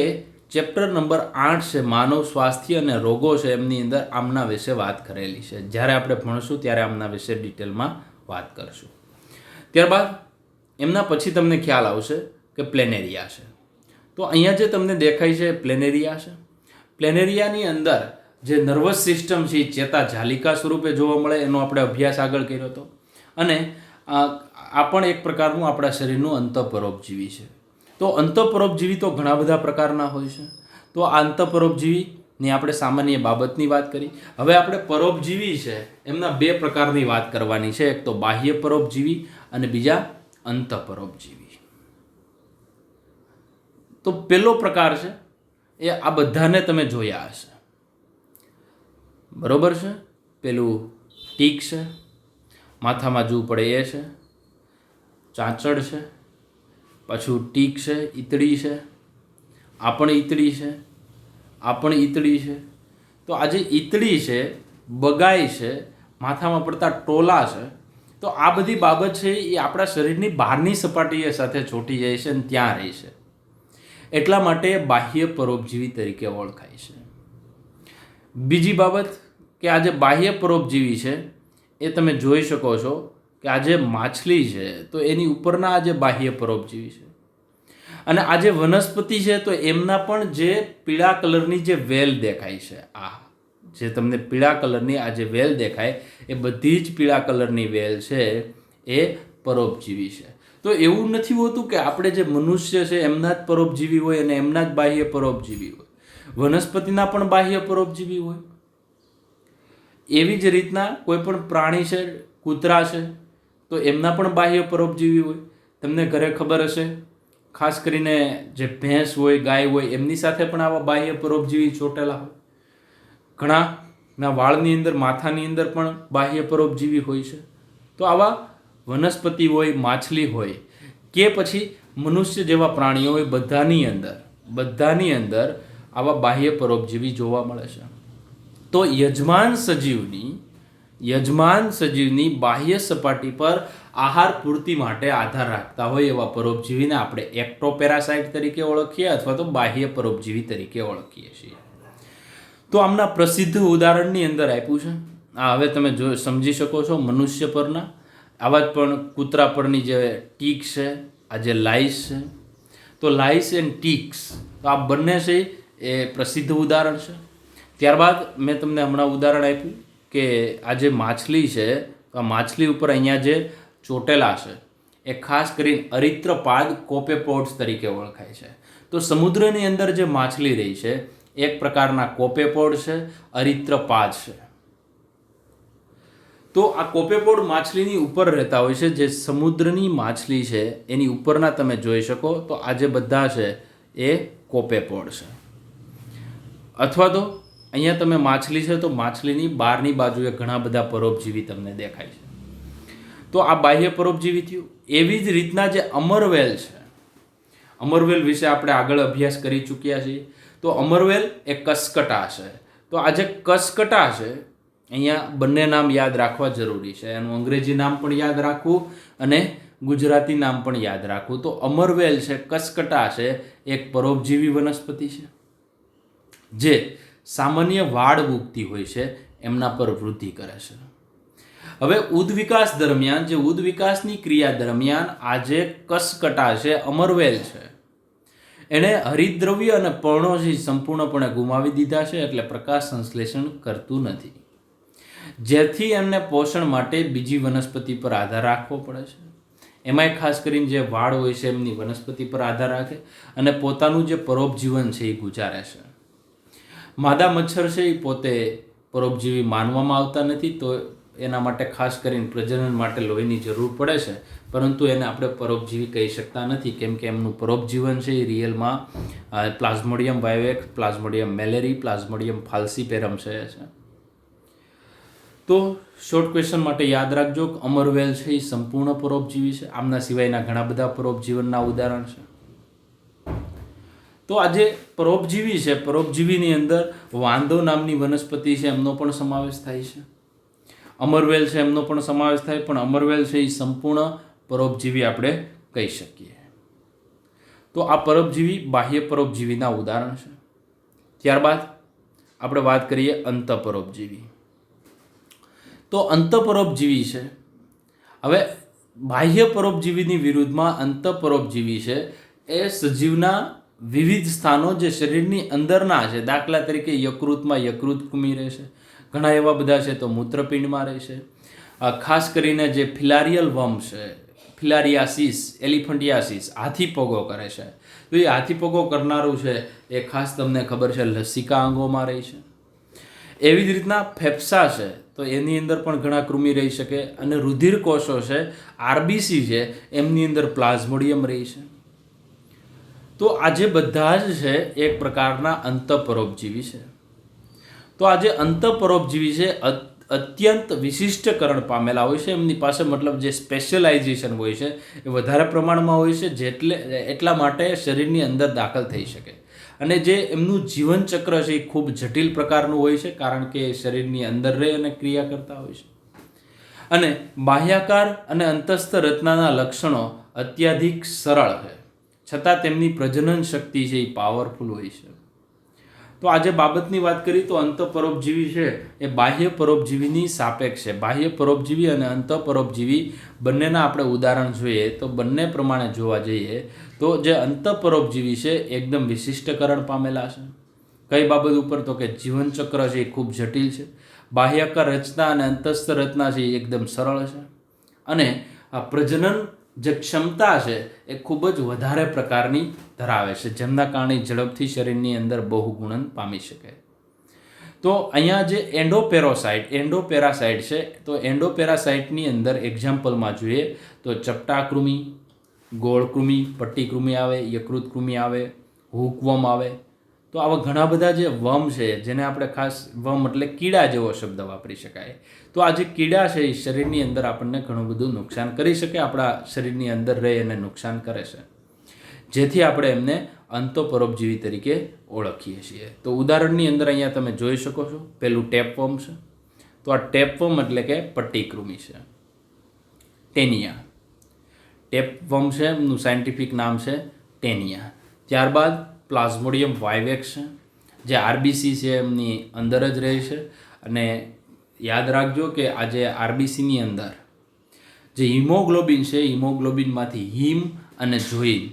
Speaker 1: ચેપ્ટર નંબર 8 છે, માનવ સ્વાસ્થ્ય અને રોગો છે, એમની અંદર આમના વિશે વાત કરેલી છે. જ્યારે આપણે ભણશું ત્યારે આમના વિશે ડિટેલમાં વાત કરશું. ત્યારબાદ એમના પછી તમને ખ્યાલ આવશે કે પ્લેનેરિયા છે. તો અહીંયા જે તમને દેખાય છે પ્લેનેરિયા છે. પ્લેનેરિયાની અંદર જે નર્વસ સિસ્ટમ છે એ ચેતા જાલિકા સ્વરૂપે જોવા મળે, એનો આપણે અભ્યાસ આગળ કર્યો હતો. અને આ પણ એક પ્રકારનું આપણા શરીરનું અંતઃપરોપજીવી છે. તો અંતઃપરોપજીવી તો ઘણા બધા પ્રકારના હોય છે. તો આ અંતઃપરોપજીવીની આપણે સામાન્ય બાબતની વાત કરી. હવે આપણે પરોપજીવી છે એમના બે પ્રકારની વાત કરવાની છે. એક તો બાહ્ય પરોપજીવી અને બીજા અંતઃપરોપજીવી. તો પહેલો પ્રકાર છે એ આ બધાને તમે જોયા હશે, બરોબર છે. પેલું ટીક છે, માથામાં જવું પડે એ છે, ચાંચડ છે, પાછું ટીક છે, ઈતળી છે, આ પણ ઈતળી છે, આ પણ ઈતળી છે. તો આ જે ઈતળી છે, બગાઈ છે, માથામાં પડતા ટોલા છે, તો આ બધી બાબત છે એ આપણા શરીરની બહારની સપાટીએ સાથે ચોંટી જાય છે અને ત્યાં રહે છે. એટલા માટે બાહ્ય પરોપજીવી તરીકે ઓળખાય છે. બીજી બાબત કે આ જે બાહ્ય પરોપજીવી છે એ તમે જોઈ શકો છો કે આ જે માછલી છે તો એની ઉપરના આ જે બાહ્ય પરોપજીવી છે, અને આ જે વનસ્પતિ છે તો એમના પણ જે પીળા કલરની જે વેલ દેખાય છે, આ જે તમને પીળા કલરની આ જે વેલ દેખાય એ બધી જ પીળા કલરની વેલ છે એ પરોપજીવી છે. તો એવું નથી હોતું કે આપણે જે મનુષ્ય છે એમના જ પરોપજીવી હોય અને એમના જ બાહ્ય પરોપજીવી હોય. વનસ્પતિના પણ બાહ્ય પરોપજીવી હોય. એવી જ રીતના કોઈ પણ પ્રાણી છે, કૂતરા છે, તો એમના પણ બાહ્ય પરોપજીવી હોય. તમને ઘરે ખબર હશે, ખાસ કરીને જે ભેંસ હોય, ગાય હોય, એમની સાથે પણ આવા બાહ્ય પરોપજીવી ચોટેલા હોય. ઘણાના વાળની અંદર, માથાની અંદર પણ બાહ્ય પરોપજીવી હોય છે. તો આવા વનસ્પતિ હોય, માછલી હોય કે પછી મનુષ્ય જેવા પ્રાણીઓ હોય, બધાની અંદર આવા બાહ્ય પરોપજીવી જોવા મળે છે. તો યજમાન સજીવની બાહ્ય સપાટી પર આહાર પૂર્તિ માટે આધાર રાખતા હોય એવા પરોપજીવીને આપણે એક્ટોપેરાસાઇટ તરીકે ઓળખીએ અથવા તો બાહ્ય પરોપજીવી તરીકે ઓળખીએ છીએ. તો આમના પ્રસિદ્ધ ઉદાહરણની અંદર આપ્યું છે. આ હવે તમે સમજી શકો છો મનુષ્ય પરના. આવા જ પણ કૂતરા પરની જે ટીક છે, આ જે લાઈસ છે, તો લાઈસ એન્ડ ટીક્સ, તો આ બંને છે એ પ્રસિદ્ધ ઉદાહરણ છે. ત્યારબાદ મેં તમને હમણાં ઉદાહરણ આપ્યું કે આ જે માછલી છે, તો આ માછલી ઉપર અહીંયા જે ચોટેલા છે એ ખાસ કરીને અરિત્રપાદ કોપેપોડ્સ તરીકે ઓળખાય છે. તો સમુદ્રની અંદર જે માછલી રહી છે એક પ્રકારના કોપેપોડ છે, અરિત્રપાદ છે. તો આ કોપેપોડ માછલીની ઉપર રહેતા હોય છે. જે સમુદ્રની માછલી છે એની ઉપરના તમે જોઈ શકો તો આ જે બધા છે એ કોપેપોડ છે. અથવા તો અહીંયા તમે માછલી છે તો માછલીની બહારની બાજુએ ઘણા બધા પરોપજીવી તમને દેખાય છે. તો આ બાહ્ય પરોપજીવી થયું. એવી જ રીતના જે અમરવેલ છે, અમરવેલ વિશે આપણે આગળ અભ્યાસ કરી ચૂક્યા છીએ. તો અમરવેલ એ કસકટા છે. તો આ જે કસકટા છે, અહીંયા બંને નામ યાદ રાખવા જરૂરી છે. એનું અંગ્રેજી નામ પણ યાદ રાખવું અને ગુજરાતી નામ પણ યાદ રાખવું. તો અમરવેલ છે, કસકટા છે, એક પરોપજીવી વનસ્પતિ છે જે સામાન્ય વાડ ઉગતી હોય છે એમના પર વૃદ્ધિ કરે છે. હવે ઉદવિકાસ દરમિયાન, જે ઉદવિકાસની ક્રિયા દરમિયાન આ જે કસકટા છે, અમરવેલ છે, એણે હરિતદ્રવ્ય અને પર્ણોજી સંપૂર્ણપણે ગુમાવી દીધા છે. એટલે પ્રકાશ સંશ્લેષણ કરતું નથી, જેથી એમને પોષણ માટે બીજી વનસ્પતિ પર આધાર રાખવો પડે છે. એમાંય ખાસ કરીને જે વાડ હોય છે એમની વનસ્પતિ પર આધાર રાખે અને પોતાનું જે પરોપજીવન છે એ ગુજારે છે. માદા મચ્છર છે એ પોતે પરોપજીવી માનવામાં આવતા નથી, તો એના માટે ખાસ કરીને પ્રજનન માટે લોહીની જરૂર પડે છે, પરંતુ એને આપણે પરોપજીવી કહી શકતા નથી, કેમ કે એમનું પરોપજીવન છે એ રિયલમાં plasmodium vivax, plasmodium malariae, plasmodium falciparum છે. તો શોર્ટ ક્વેશ્ચન માટે યાદ રાખજો કે અમરવેલ છે એ સંપૂર્ણ પરોપજીવી છે. આમના સિવાયના ઘણા બધા પરોપજીવનના ઉદાહરણ છે. તો આ જે પરોપજીવી છે, પરોપજીવીની અંદર વાંદો નામની વનસ્પતિ છે એમનો પણ સમાવેશ થાય છે. અમરવેલ છે એમનો પણ સમાવેશ થાય, પણ અમરવેલ છે એ સંપૂર્ણ પરોપજીવી આપણે કહી શકીએ. તો આ પરોપજીવી બાહ્ય પરોપજીવીના ઉદાહરણ છે. ત્યારબાદ આપણે વાત કરીએ અંતઃપરોપજીવી. તો અંતઃપરોપજીવી છે. હવે બાહ્ય પરોપજીવીની વિરુદ્ધમાં અંતઃપરોપજીવી છે એ સજીવના વિવિધ સ્થાનો જે શરીરની અંદરના છે, દાખલા તરીકે યકૃતમાં યકૃત કુમી રહેશે, ઘણા એવા બધા છે તો મૂત્રપિંડમાં રહેશે, ખાસ કરીને જે ફિલારિયલ વર્મ છે, ફિલારિયાસિસ, એલિફન્ટિયાસિસ, હાથીપગો કરે છે. તો એ હાથીપગો કરનારું છે એ ખાસ તમને ખબર છે લસિકા અંગોમાં રહી છે. એવી જ રીતના ફેફસા છે તો એની અંદર પણ ઘણા કૃમિ રહી શકે, અને રુધિર કોષો છે, આરબીસી છે, એમની અંદર પ્લાઝ્મોડિયમ રહી છે. તો આજે બધા જ છે એક પ્રકારના અંતઃપરોપજીવી છે. તો આ જે અંતઃપરોપજીવી છે અત્યંત વિશિષ્ટકરણ પામેલા હોય છે. એમની પાસે મતલબ જે સ્પેશિયલાઇઝેશન હોય છે એ વધારે પ્રમાણમાં હોય છે, એટલા માટે શરીરની અંદર દાખલ થઈ શકે. અને જે એમનું જીવનચક્ર છે એ ખૂબ જટિલ પ્રકારનું હોય છે, કારણ કે શરીરની અંદર રહી અને ક્રિયા કરતા હોય છે. અને બાહ્યાકાર અને અંતસ્થ રચનાના લક્ષણો અત્યાધિક સરળ છે, છતાં તેમની પ્રજનન શક્તિ છે એ પાવરફુલ હોય છે. તો આજે બાબતની વાત કરીએ તો અંતઃપરોપજીવી છે એ બાહ્ય પરોપજીવીની સાપેક્ષ છે. બાહ્ય પરોપજીવી અને અંતઃપરોપજીવી બંનેના આપણે ઉદાહરણ જોઈએ તો બંને પ્રમાણે જોવા જઈએ તો જે અંતઃપરોપજીવી છે એકદમ વિશિષ્ટકરણ પામેલા છે. કઈ બાબત ઉપર? તો કે જીવનચક્ર છે એ ખૂબ જટિલ છે, બાહ્યાકાર રચના અને અંતસ્થ રચના છે એ એકદમ સરળ છે, અને આ પ્રજનન જે ક્ષમતા છે એ ખૂબ જ વધારે પ્રકારની ધરાવે છે, જેમના કારણે ઝડપથી શરીરની અંદર બહુગુણન પામી શકે. તો અહીંયા જે એન્ડોપેરાસાઇટ છે તો એન્ડોપેરાસાઇટની અંદર એક્ઝામ્પલમાં જોઈએ તો ચપટા કૃમિ, ગોળ કૃમિ, પટ્ટી કૃમિ આવે, યકૃત કૃમિ આવે, હૂકવર્મ આવે. તો આવા ઘણા બધા જે વર્મ છે, જેને આપણે ખાસ વર્મ એટલે કીડા જેવો શબ્દ વાપરી શકાય. તો આ જે કીડા છે એ શરીરની અંદર આપણને ઘણું બધું નુકસાન કરી શકે, આપણા શરીરની અંદર રહી અને નુકસાન કરે છે, જેથી આપણે એમને અંતઃપરોપજીવી તરીકે ઓળખીએ છીએ. તો ઉદાહરણની અંદર અહીંયા તમે જોઈ શકો છો, પેલું ટેપવર્મ છે. તો આ ટેપવર્મ એટલે કે પટ્ટી કૃમિ છે, ટેનિયા. ટેપવર્મ છે, એમનું સાયન્ટિફિક નામ છે ટેનિયા. ત્યારબાદ પ્લાઝ્મોડિયમ વાઇવેક્સ છે, જે આરબીસી છે એમની અંદર જ રહે છે. અને યાદ રાખજો કે આ જે આરબીસીની અંદર જે હિમોગ્લોબિન છે, હિમોગ્લોબિનમાંથી હિમ અને જોઈન,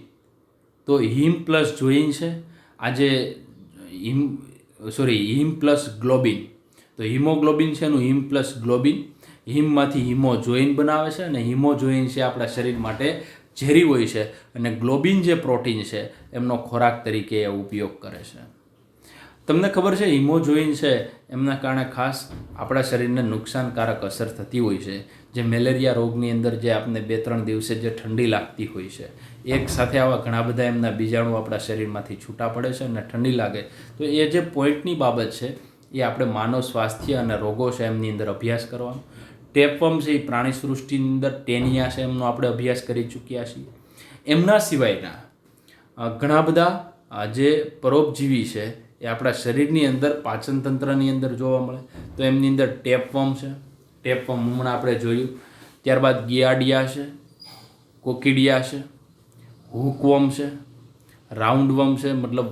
Speaker 1: તો હિમ પ્લસ જોઈન છે. આ જે હિમ પ્લસ ગ્લોબિન, તો હિમોગ્લોબિન છે એનું હિમ પ્લસ ગ્લોબિન, હિમમાંથી હિમોજોઈન બનાવે છે, અને હિમોજોઈન છે આપણા શરીર માટે ઝેરી હોય છે, અને ગ્લોબિન જે પ્રોટીન છે એમનો ખોરાક તરીકે એ ઉપયોગ કરે છે. તમને ખબર છે હિમોજોઈન છે એમના કારણે ખાસ આપણા શરીરને નુકસાનકારક અસર થતી હોય છે. જે મેલેરિયા રોગની અંદર જે આપણને 2-3 દિવસે જે ઠંડી લાગતી હોય છે, એક સાથે આવા ઘણા બધા એમના બીજાણુ આપણા શરીરમાંથી છૂટા પડે છે અને ઠંડી લાગે. તો એ જે પોઈન્ટની બાબત છે એ આપણે માનવ સ્વાસ્થ્ય અને રોગો છે એમની અંદર અભ્યાસ કરવાનો. ટેપવર્મ છે એ પ્રાણી સૃષ્ટિની અંદર, ટેનિયા છે એમનો આપણે અભ્યાસ કરી ચૂક્યા છીએ. એમના સિવાયના ઘણા બધા જે પરોપજીવી છે એ આપણા શરીરની અંદર પાચન તંત્રની અંદર જોવા મળે. તો એમની અંદર ટેપવર્મ છે, ટેપવર્મ હમણાં આપણે જોયું. ત્યારબાદ ગિયાડિયા છે, કોકિડિયા છે, હૂકવર્મ છે, રાઉન્ડવર્મ છે, મતલબ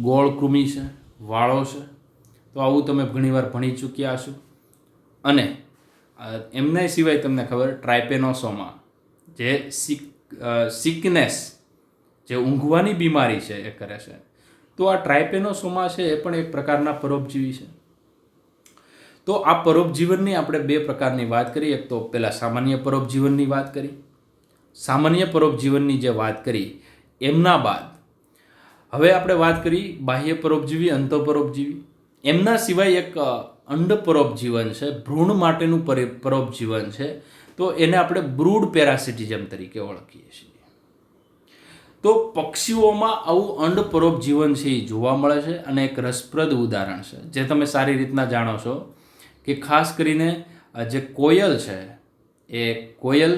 Speaker 1: ગોળ કૃમિ છે, વાળો છે. તો આવું તમે ઘણીવાર ભણી ચૂક્યા હશો. અને એમના સિવાય તમને ખબર ટ્રાયપેનોસોમા, જે સિકનેસ, જે ઊંઘવાની બીમારી છે એ કરે છે. તો આ ટ્રાયપેનોસોમા છે એ પણ એક પ્રકારના પરોપજીવી છે. તો આ પરોપજીવનની આપણે 2 પ્રકારની વાત કરી. એક તો પહેલાં સામાન્ય પરોપજીવનની વાત કરી. સામાન્ય પરોપજીવનની જે વાત કરી એમના બાદ હવે આપણે વાત કરી બાહ્ય પરોપજીવી, અંતઃપરોપજીવી. એમના સિવાય એક અંડ પરોપજીવન છે, ભ્રૂણ માટેનું પરોપજીવન છે. તો એને આપણે બ્રૂડ પેરાસિટિઝમ તરીકે ઓળખીએ છીએ. તો પક્ષીઓમાં આવું અંડ પરોપજીવન છે એ જોવા મળે છે. અને એક રસપ્રદ ઉદાહરણ છે જે તમે સારી રીતના જાણો છો કે ખાસ કરીને જે કોયલ છે, એ કોયલ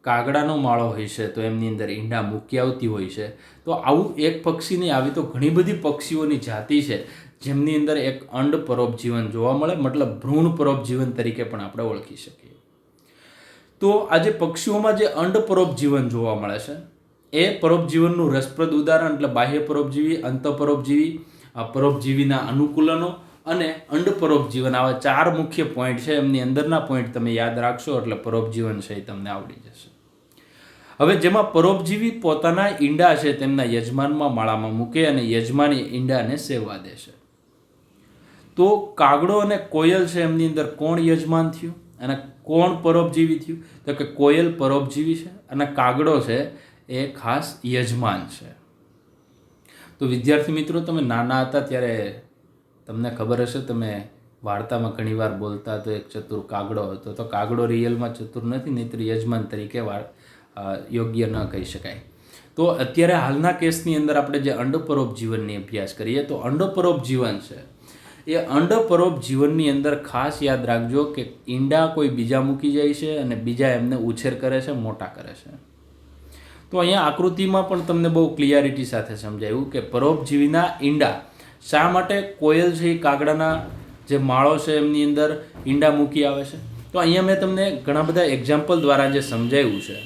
Speaker 1: કાગડાનો માળો હોય છે તો એમની અંદર ઈંડા મૂકી આવતી હોય છે. તો આવું એક પક્ષી નહીં, આવી તો ઘણી બધી પક્ષીઓની જાતિ છે જેમની અંદર એક અંડ પરોપજીવન જોવા મળે, મતલબ ભ્રૂણ પરોપજીવન તરીકે પણ આપણે ઓળખી શકીએ. તો આજે પક્ષીઓમાં જે અંડ પરોપજીવન જોવા મળે છે એ પરોપજીવનનું રસપ્રદ ઉદાહરણ એટલે બાહ્ય પરોપજીવી, અંતઃપરોપજીવી, પરોપજીવીના અનુકૂલનો અને અંડ પરોપજીવન, આવા 4 મુખ્ય પોઈન્ટ છે. એમની અંદરના પોઈન્ટ તમે યાદ રાખશો એટલે પરોપજીવન છે એ તમને આવડી જશે. હવે જેમાં પરોપજીવી પોતાના ઈંડા છે તેમના યજમાનમાં માળામાં મૂકે અને યજમાની ઈંડાને સેવવા દે છે. તો કાગડો અને કોયલ છે એમની અંદર કોણ યજમાન થયું અને કોણ પરોપજીવી થયું? તો કે કોયલ પરોપજીવી છે અને કાગડો છે એ ખાસ યજમાન છે. તો વિદ્યાર્થી મિત્રો, તમે નાના હતા ત્યારે તમને ખબર હશે, તમે વાર્તામાં ઘણીવાર બોલતા તો એક ચતુર કાગડો હતો. તો કાગડો રિયલમાં ચતુર નથી, નહીંતર યજમાન તરીકે યોગ્ય ન કહી શકાય. તો અત્યારે હાલના કેસની અંદર આપણે જે અંડપરોપજીવનની અભ્યાસ કરીએ તો અંડપરોપજીવન છે એ અંડપરોપજીવનની અંદર ખાસ યાદ રાખજો કે ઈંડા કોઈ બીજા મૂકી જાય છે અને બીજા એમને ઉછેર કરે છે, મોટા કરે છે. તો અહીંયા આકૃતિમાં પણ તમને બહુ ક્લિયરિટી સાથે સમજાયું કે પરોપજીવીના ઈંડા શા માટે કોયલ છે એ કાગડાના જે માળો છે એમની અંદર ઈંડા મૂકી આવે છે. તો અહીંયા મેં તમને ઘણા બધા એક્ઝામ્પલ દ્વારા જે સમજાવ્યું છે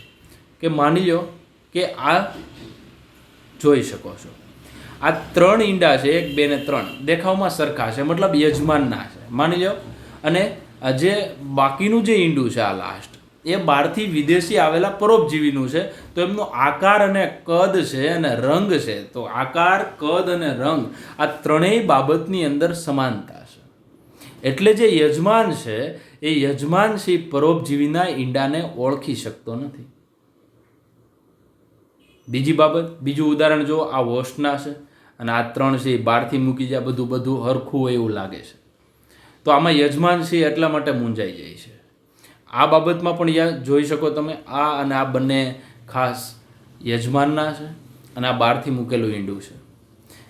Speaker 1: કે માની લો કે આ જોઈ શકો છો, આ 3 ઈંડા છે, 1, 2 ને 3 દેખાવમાં સરખા છે, મતલબ યજમાનના છે માની લો. અને જે બાકીનું જે ઈંડું છે આ લાસ્ટ એ બહારથી વિદેશી આવેલા પરોપજીવીનું છે. તો એમનો આકાર અને કદ છે અને રંગ છે. તો આકાર, કદ અને રંગ આ ત્રણેય બાબતની અંદર સમાનતા છે. એટલે જે યજમાન છે એ યજમાન છે પરોપજીવીના ઈંડાને ઓળખી શકતો નથી. બીજી બાબત, બીજું ઉદાહરણ જો, આ વોશના છે અને આ 3 છે એ બહારથી મૂકી જાય, બધું હરખું હોય એવું લાગે છે. તો આમાં યજમાન છે એટલા માટે મૂંઝાઈ જાય છે. આ બાબતમાં પણ જોઈ શકો તમે, આ અને આ બંને ખાસ યજમાનના છે અને આ બહારથી મૂકેલું ઈંડું છે.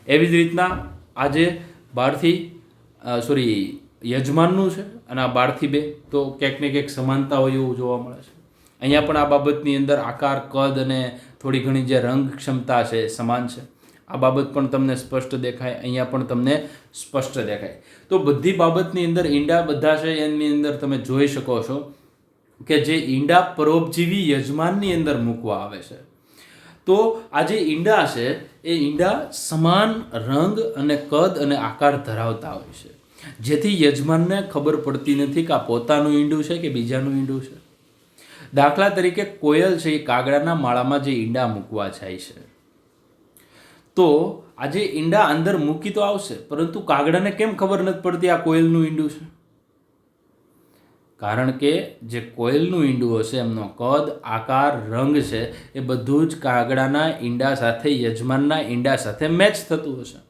Speaker 1: એવી જ રીતના આ જે બહારથી યજમાનનું છે અને આ બહારથી 2, તો ક્યાંક ને ક્યાંક સમાનતા હોય એવું જોવા મળે છે. અહીંયા પણ આ બાબતની અંદર આકાર, કદ અને થોડી ઘણી જે રંગ ક્ષમતા છે સમાન છે. આ બાબત પણ તમને સ્પષ્ટ દેખાય, અહીંયા પણ તમને સ્પષ્ટ દેખાય. તો બધી બાબતની અંદર ઈંડા બધા છે એની અંદર તમે જોઈ શકો છો કે જે ઈંડા પરોપજીવી યજમાનની અંદર મૂકવા આવે છે. તો આ જે ઈંડા છે એ ઈંડા સમાન રંગ અને કદ અને આકાર ધરાવતા હોય છે, જેથી યજમાનને ખબર પડતી નથી કે આ પોતાનું ઈંડું છે કે બીજાનું ઈંડું છે. દાખલા તરીકે કોયલ છે એ કાગડાના માળામાં જે ઈંડા મૂકવા જાય છે, તો આ જે ઈંડા અંદર મૂકી તો આવશે, પરંતુ કાગડાને કેમ ખબર નથી પડતી આ કોયલનું ઈંડું છે? કારણ કે જે કોયલનું ઈંડું હશે એમનો કદ, આકાર, રંગ છે એ બધું જ કાગડાના ઈંડા સાથે, યજમાનના ઈંડા સાથે મેચ થતું હશે.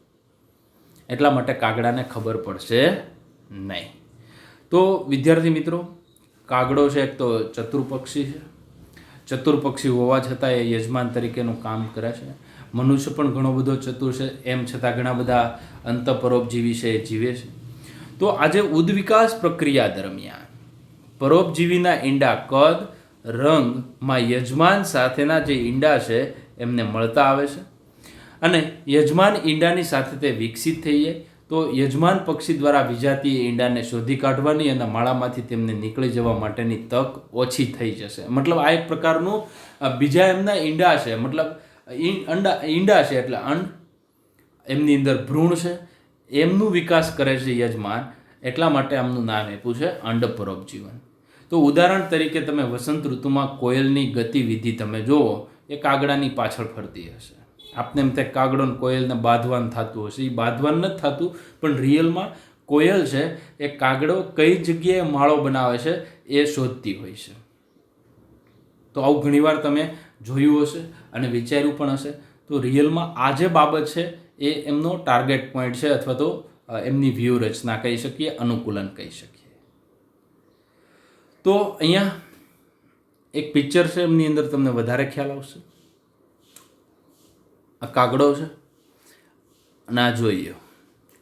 Speaker 1: એટલા માટે કાગડાને ખબર પડશે નહીં. તો વિદ્યાર્થી મિત્રો, કાગડો છે એક તો ચતુર પક્ષી છે. ચતુર પક્ષી હોવા છતાં એ યજમાન તરીકેનું કામ કરે છે. મનુષ્ય પણ ઘણો બધો ચતુર છે, એમ છતાં ઘણા બધા અંતઃપરોપજીવી છે એ જીવે છે. તો આજે ઉદ્વિકાસ પ્રક્રિયા દરમિયાન પરોપજીવીના ઈંડા કદ, રંગમાં યજમાન સાથેના જે ઈંડા છે એમને મળતા આવે છે અને યજમાન ઈંડાની સાથે તે વિકસિત થઈ જાય. તો યજમાન પક્ષી દ્વારા વિજાતીય ઈંડાને શોધી કાઢવાની અને માળામાંથી તેમને નીકળી જવા માટેની તક ઓછી થઈ જશે. મતલબ આ એક પ્રકારનું બીજા એમના ઈંડા છે, મતલબ ઈંડા છે એટલે અંડ, એમની અંદર ભ્રૂણ છે, એમનું વિકાસ કરે છે યજમાન. એટલા માટે આમનું નામ આપ્યું છે અંડપરોપજીવન. તો ઉદાહરણ તરીકે તમે વસંત ઋતુમાં કોયલની ગતિવિધિ તમે જુઓ, એ કાગડાની પાછળ ફરતી હશે. આપને એમ થાય કાગડો ને કોયલને બાંધવાન થતું હશે, એ બાંધવાન નથી થતું, પણ રિયલમાં કોયલ છે એ કાગડો કઈ જગ્યાએ માળો બનાવે છે એ શોધતી હોય છે. તો આવું ઘણીવાર તમે જોયું હશે અને વિચાર્યું પણ હશે. તો રિયલમાં આ જે બાબત છે એ એમનો ટાર્ગેટ પોઈન્ટ છે, અથવા તો એમની વ્યૂહરચના કહી શકીએ, અનુકૂલન કહી શકીએ. તો અહીંયા એક પિક્ચર છે, એમની અંદર તમને વધારે ખ્યાલ આવશે. આ કાગડો છે અને આ જોઈએ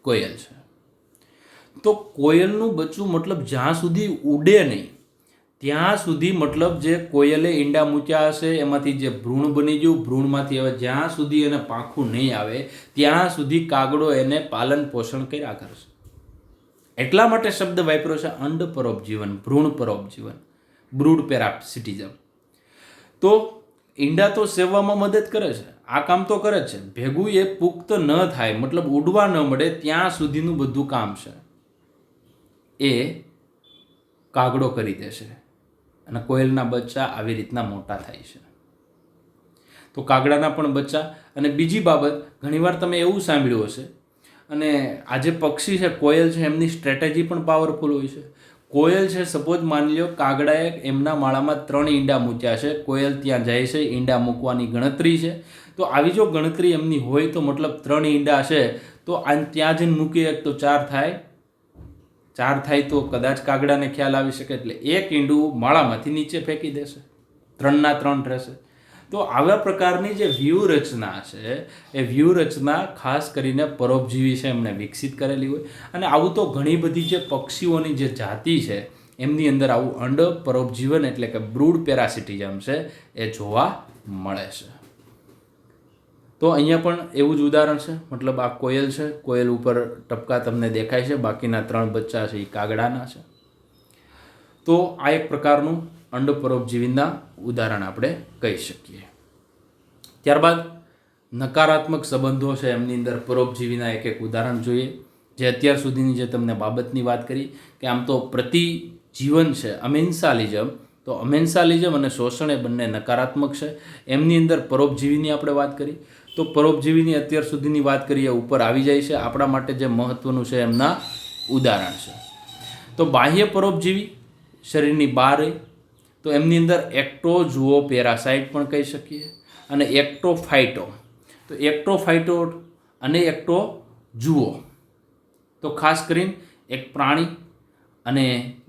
Speaker 1: કોયલ છે. તો કોયલનું બચ્ચું મતલબ જ્યાં સુધી ઉડે નહીં ત્યાં સુધી, મતલબ જે કોયલે ઈંડા મૂક્યા હશે એમાંથી જે ભ્રૂણ બની ગયું, ભ્રૂણમાંથી હવે જ્યાં સુધી એને પાંખું નહીં આવે ત્યાં સુધી કાગડો એને પાલન પોષણ કર્યા કરશે. એટલા માટે શબ્દ વાપર્યો છે અંડપરોપજીવન, ભ્રૂણ પરોપજીવન, બ્રૂડ પેરાસિટિઝમ. તો ઈંડા તો સેવવામાં મદદ કરે છે, આ કામ તો કરે છે, ભેગું એ પુખ્ત ન થાય, મતલબ ઉડવા ન મળે ત્યાં સુધીનું બધું કામ છે એ કાગડો કરી દેશે અને કોયલના બચ્ચા આવી રીતના મોટા થાય છે. તો કાગડાના પણ બચ્ચા. અને બીજી બાબત, ઘણીવાર તમે એવું સાંભળ્યું હશે, અને આ જે પક્ષી છે કોયલ છે એમની સ્ટ્રેટેજી પણ પાવરફુલ હોય છે. કોયલ છે, સપોઝ માની લો કાગડાએ એમના માળામાં 3 ઈંડા મૂક્યા છે, કોયલ ત્યાં જાય છે, ઈંડા મૂકવાની ગણતરી છે. તો આવી જો ગણતરી એમની હોય તો મતલબ 3 ઈંડા છે તો ત્યાં જઈને મૂકીએ તો 4 થાય. 4 થાય તો કદાચ કાગડાને ખ્યાલ આવી શકે, એટલે એક ઈંડું માળામાંથી નીચે ફેંકી દેશે, 3 ના 3 રહેશે. તો આવા પ્રકારની જે વ્યૂહરચના છે એ વ્યૂહરચના ખાસ કરીને પરોપજીવી છે એમણે વિકસિત કરેલી હોય. અને આવું તો ઘણી બધી જે પક્ષીઓની જે જાતિ છે એમની અંદર આવું અંડ પરોપજીવન એટલે કે બ્રૂડ પેરાસિટિઝમ છે એ જોવા મળે છે. તો અહીંયા પણ એવું જ ઉદાહરણ છે. મતલબ આ કોયલ છે, કોયલ ઉપર ટપકા તમને દેખાય છે, બાકીના 3 બચ્ચા છે એ કાગડાના છે. તો આ એક પ્રકારનું અંડ પરોપજીવીના ઉદાહરણ આપણે કહી શકીએ. ત્યારબાદ નકારાત્મક સંબંધો છે એમની અંદર પરોપજીવીના એક ઉદાહરણ જોઈએ. જે અત્યાર સુધીની જે તમને બાબતની વાત કરી કે આમ તો પ્રતિજીવન છે અમેન્સાલિઝમ, તો અમેન્સાલિઝમ અને શોષણ એ બંને નકારાત્મક છે. એમની અંદર પરોપજીવીની આપણે વાત કરી. તો પરોપજીવીની અત્યાર સુધીની વાત કરીએ ઉપર આવી જાય છે. આપણા માટે જે મહત્વનું છે એમના ઉદાહરણ છે. તો બાહ્ય પરોપજીવી શરીરની બહાર, તો એમની અંદર એક્ટોઝુઓ પેરાસાઇટ પણ કહી શકીએ અને એક્ટોફાઇટો. તો એક્ટોફાઇટો અને એક્ટોઝુઓ તો ખાસ કરીને એક પ્રાણી અને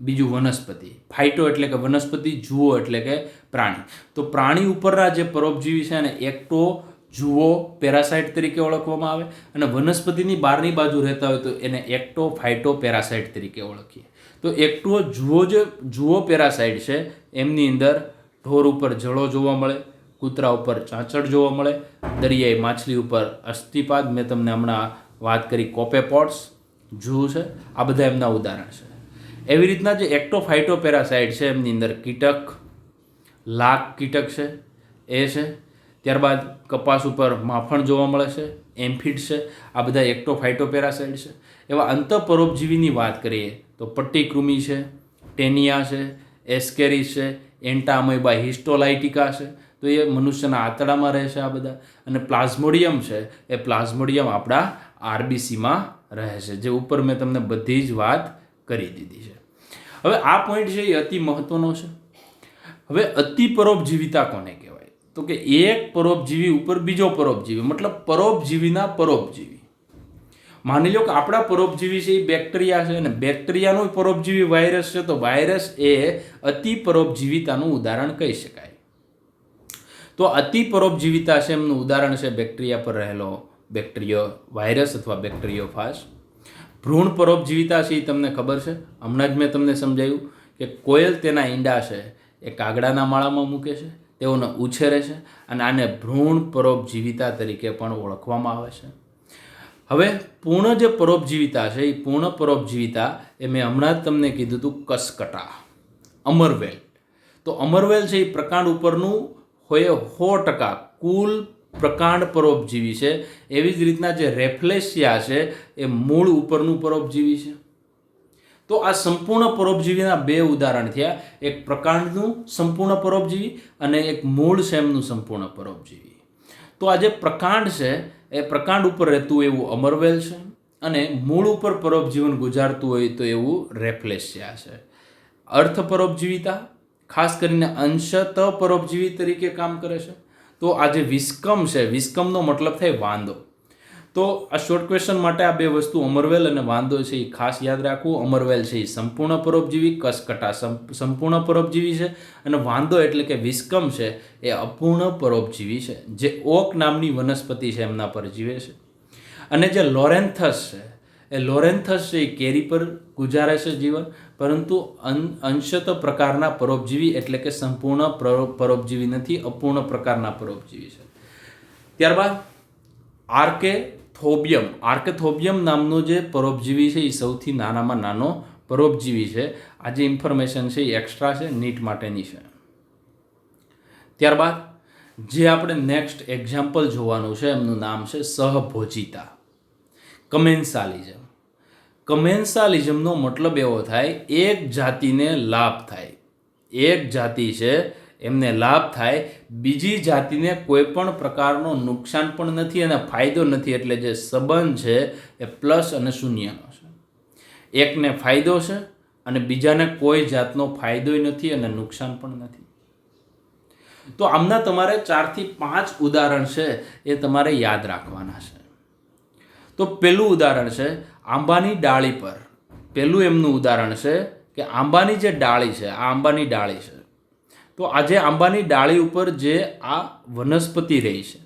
Speaker 1: બીજું વનસ્પતિ. ફાઇટો એટલે કે વનસ્પતિ, જુઓ એટલે કે પ્રાણી. તો પ્રાણી ઉપરના જે પરોપજીવી છે એને એક્ટોઝુઓ પેરાસાઇટ તરીકે ઓળખવામાં આવે અને વનસ્પતિની બહારની બાજુ રહેતા હોય તો એને એક્ટોફાઇટો પેરાસાઇટ તરીકે ઓળખીએ. તો એક્ટોઝુઓ પેરાસાઇટ છે એમની અંદર ઢોર ઉપર જળો જોવા મળે, કૂતરા ઉપર ચાંચડ જોવા મળે, દરિયાઈ માછલી ઉપર અસ્થિપાદ, મેં તમને હમણાં વાત કરી કોપેપોડ્સ, જૂ છે, આ બધા એમના ઉદાહરણ છે. એવી રીતના જે એક્ટોફાઇટો પેરાસાઇટ છે એમની અંદર કીટક, લાક કીટક છે એ છે. ત્યારબાદ કપાસ ઉપર માખણ જોવા મળે છે, એમ્ફિડ છે, આ બધા એક્ટોફાઇટો પેરાસાઇટ છે. એવા અંતઃપરોપજીવીની વાત કરીએ તો પટ્ટીકૃમિ છે, ટેનિયા છે, એસ્કેરિસ છે, એન્ટામોઇબા હિસ્ટોલાઇટિકા છે, તો એ મનુષ્યના આંતરડામાં રહે છે આ બધા. અને પ્લાઝ્મોડિયમ છે એ પ્લાઝ્મોડિયમ આપણા આરબીસીમાં રહે છે, જે ઉપર મેં તમને બધી જ વાત કરી દીધી છે. હવે આ પોઈન્ટ છે એ અતિ મહત્વનો છે. હવે અતિ પરોપજીવિતા કોને કહેવાય? તો કે એક પરોપજીવી ઉપર બીજો પરોપજીવી, મતલબ પરોપજીવીના પરોપજીવી. માની લો કે આપણા પરોપજીવી છે એ બેક્ટેરિયા છે અને બેક્ટેરિયાનું પરોપજીવી વાયરસ છે, તો વાયરસ એ અતિ પરોપજીવિતાનું ઉદાહરણ કહી શકાય. તો અતિ પરોપજીવિતા છે એમનું ઉદાહરણ છે બેક્ટેરિયા પર રહેલો બેક્ટેરિયો વાયરસ અથવા બેક્ટેરિયોફાજ. ભ્રૂણ પરોપજીવિતા છે એ તમને ખબર છે, હમણાં જ મેં તમને સમજાવ્યું કે કોયલ તેના ઈંડા છે એ કાગડાના માળામાં મૂકે છે, તેઓને ઉછેરે છે અને આને ભ્રૂણ પરોપજીવિતા તરીકે પણ ઓળખવામાં આવે છે. હવે પૂર્ણ જે પરોપજીવિતા છે એ પૂર્ણ પરોપજીવિતા એ મેં હમણાં જ તમને કીધું હતું કસકટા, અમરવેલ. તો અમરવેલ છે એ પ્રકાંડ ઉપરનું હોય 100% કુલ પ્રકાંડ પરોપજીવી છે. એવી જ રીતના જે રેફ્લેશિયા છે એ મૂળ ઉપરનું પરોપજીવી છે. તો આ સંપૂર્ણ પરોપજીવીના 2 ઉદાહરણ થયા, એક પ્રકાંડનું સંપૂર્ણ પરોપજીવી અને એક મૂળ સેમનું સંપૂર્ણ પરોપજીવી. તો આ જે પ્રકાંડ છે એ પ્રકાંડ ઉપર રહેતું એવું અમરવેલ છે અને મૂળ ઉપર પરોપજીવન ગુજારતું હોય તો એવું રેફ્લેશિયા છે. અર્થ પરોપજીવિતા ખાસ કરીને અંશતઃ પરોપજીવી તરીકે કામ કરે છે. તો આ જે વિસ્કમ છે, વિસ્કમનો મતલબ થાય વાંદો. તો આ શોર્ટ ક્વેશ્ચન માટે આ 2 વસ્તુ અમરવેલ અને વાંદો છે એ ખાસ યાદ રાખવું. અમરવેલ છે એ સંપૂર્ણ પરોપજીવી, કસકટા સંપૂર્ણ પરોપજીવી છે અને વાંદો એટલે કે વિસ્કમ છે એ અપૂર્ણ પરોપજીવી છે, જે ઓક નામની વનસ્પતિ છે એમના પર જીવે છે. અને જે લોરેન્થસ છે એ લોરેન્થસ છે એ કેરી પર ગુજારે છે જીવન, પરંતુ અંશત પ્રકારના પરોપજીવી એટલે કે સંપૂર્ણ પરોપજીવી નથી, અપૂર્ણ પ્રકારના પરોપજીવી છે. ત્યારબાદ આર્કેથોબિયમ નામનો જે પરોપજીવી છે એ સૌથી નાનામાં નાનો પરોપજીવી છે. આ જે ઇન્ફોર્મેશન છે એ એક્સ્ટ્રા છે, નીટ માટેની છે. ત્યારબાદ જે આપણે નેક્સ્ટ એક્ઝામ્પલ જોવાનું છે એમનું નામ છે સહભોજિતા, કમેન્સાલિઝમ. કમેન્સાલિઝમનો મતલબ એવો થાય એક જાતિને લાભ થાય, એક જાતિ છે એમને લાભ થાય, બીજી જાતિને કોઈ પણ પ્રકારનો નુકસાન પણ નથી અને ફાયદો નથી. એટલે જે સંબંધ છે એ પ્લસ અને શૂન્યનો છે. એકને ફાયદો છે અને બીજાને કોઈ જાતનો ફાયદોય નથી અને નુકસાન પણ નથી. તો આમના તમારે 4 થી 5 ઉદાહરણ છે એ તમારે યાદ રાખવાના છે. તો પહેલું ઉદાહરણ છે આંબાની ડાળી પર. પહેલું એમનું ઉદાહરણ છે કે આંબાની જે ડાળી છે, આ આંબાની ડાળી છે. તો આજે આંબાની ડાળી ઉપર જે આ વનસ્પતિ રહી છે,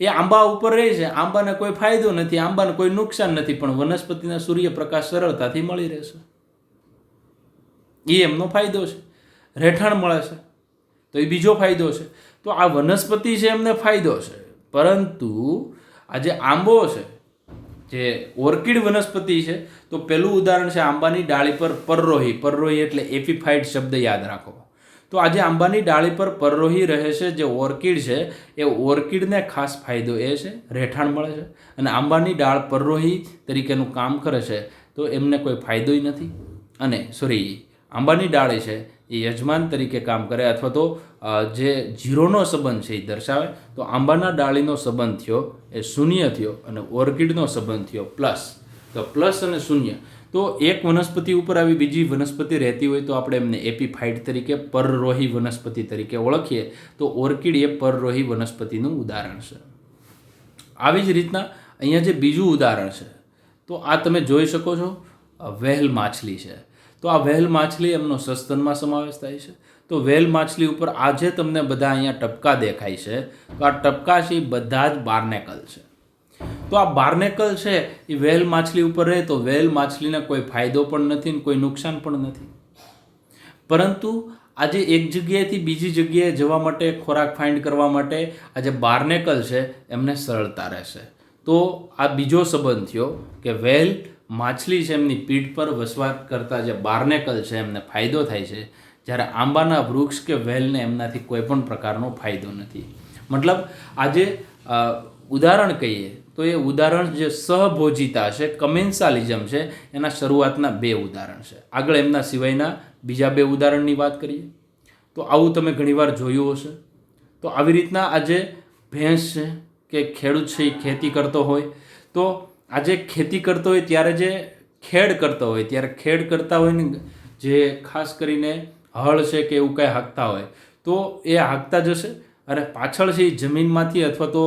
Speaker 1: એ આંબા ઉપર રહી છે. આંબાને કોઈ ફાયદો નથી, આંબાને કોઈ નુકસાન નથી, પણ વનસ્પતિના સૂર્યપ્રકાશ સરળતાથી મળી રહેશે. એ એમનો ફાયદો છે. રહેઠાણ મળે છે, તો એ બીજો ફાયદો છે. તો આ વનસ્પતિ છે એમને ફાયદો છે, પરંતુ આ જે આંબો છે, જે ઓર્કિડ વનસ્પતિ છે, તો પહેલું ઉદાહરણ છે આંબાની ડાળી પર પરરોહી. પરરોહી એટલે એપીફાઇટ શબ્દ યાદ રાખો. તો આજે આંબાની ડાળી પર પરરોહી રહે છે, જે ઓર્કિડ છે, એ ઓર્કિડને ખાસ ફાયદો એ છે, રહેઠાણ મળે છે. અને આંબાની ડાળ પરરોહી તરીકેનું કામ કરે છે, તો એમને કોઈ ફાયદોય નથી. અને આંબાની ડાળી છે એ યજમાન તરીકે કામ કરે, અથવા તો જે જીરોનો સંબંધ છે એ દર્શાવે. તો આંબાના ડાળીનો સંબંધ થયો એ શૂન્ય થયો, અને ઓર્કિડનો સંબંધ થયો પ્લસ. તો પ્લસ અને શૂન્ય. તો એક વનસ્પતિ ઉપર આવી બીજી વનસ્પતિ રહેતી હોય તો આપણે એમને એપીફાઇટ તરીકે, પરરોહી વનસ્પતિ તરીકે ઓળખીએ. તો ઓર્કિડ એ પરરોહી વનસ્પતિનું ઉદાહરણ છે. આવી જ રીતના અહીંયા જે બીજું ઉદાહરણ છે, તો આ તમે જોઈ શકો છો, વ્હેલ માછલી છે. તો આ વ્હેલ માછલી એમનો સસ્તનમાં સમાવેશ થાય છે. તો વ્હેલ માછલી ઉપર આજે તમને બધા અહીંયા ટપકા દેખાય છે. તો આ ટપકા છે એ બધા જ બાર્નેકલ છે. તો આ બાર્નેકલ છે એ વ્હેલ માછલી ઉપર રહે તો વ્હેલ માછલીને કોઈ ફાયદો પણ નથી ને કોઈ નુકસાન પણ નથી. પરંતુ આજે એક જગ્યાએથી બીજી જગ્યાએ જવા માટે, ખોરાક ફાઇન્ડ કરવા માટે આજે બાર્નેકલ છે એમને સરળતા રહેશે. તો આ બીજો સંબંધ થયો કે વ્હેલ માછલી છે એમની પીઠ પર વસવાટ કરતા જે બાર્નેકલ છે એમને ફાયદો થાય છે, જ્યારે આંબાના વૃક્ષ કે વ્હેલને એમનાથી કોઈ પણ પ્રકારનો ફાયદો નથી. મતલબ આજે ઉદાહરણ કહીએ તો એ ઉદાહરણ જે સહભોજિતા છે, કમેન્સાલિઝમ છે, એના શરૂઆતના 2 ઉદાહરણ છે. આગળ એમના સિવાયના બીજા 2 ઉદાહરણની વાત કરીએ તો આવું તમે ઘણીવાર જોયું હશે. તો આવી રીતના આજે ભેંસ છે કે ખેડૂત છે એ ખેતી કરતો હોય, તો આજે ખેતી કરતો હોય ત્યારે જે ખેડ કરતો હોય, ત્યારે ખેડ કરતા હોય ને, જે ખાસ કરીને હળ છે કે એવું કંઈ હાંકતા હોય, તો એ હાંકતા જશે અને પાછળ છે એ જમીનમાંથી, અથવા તો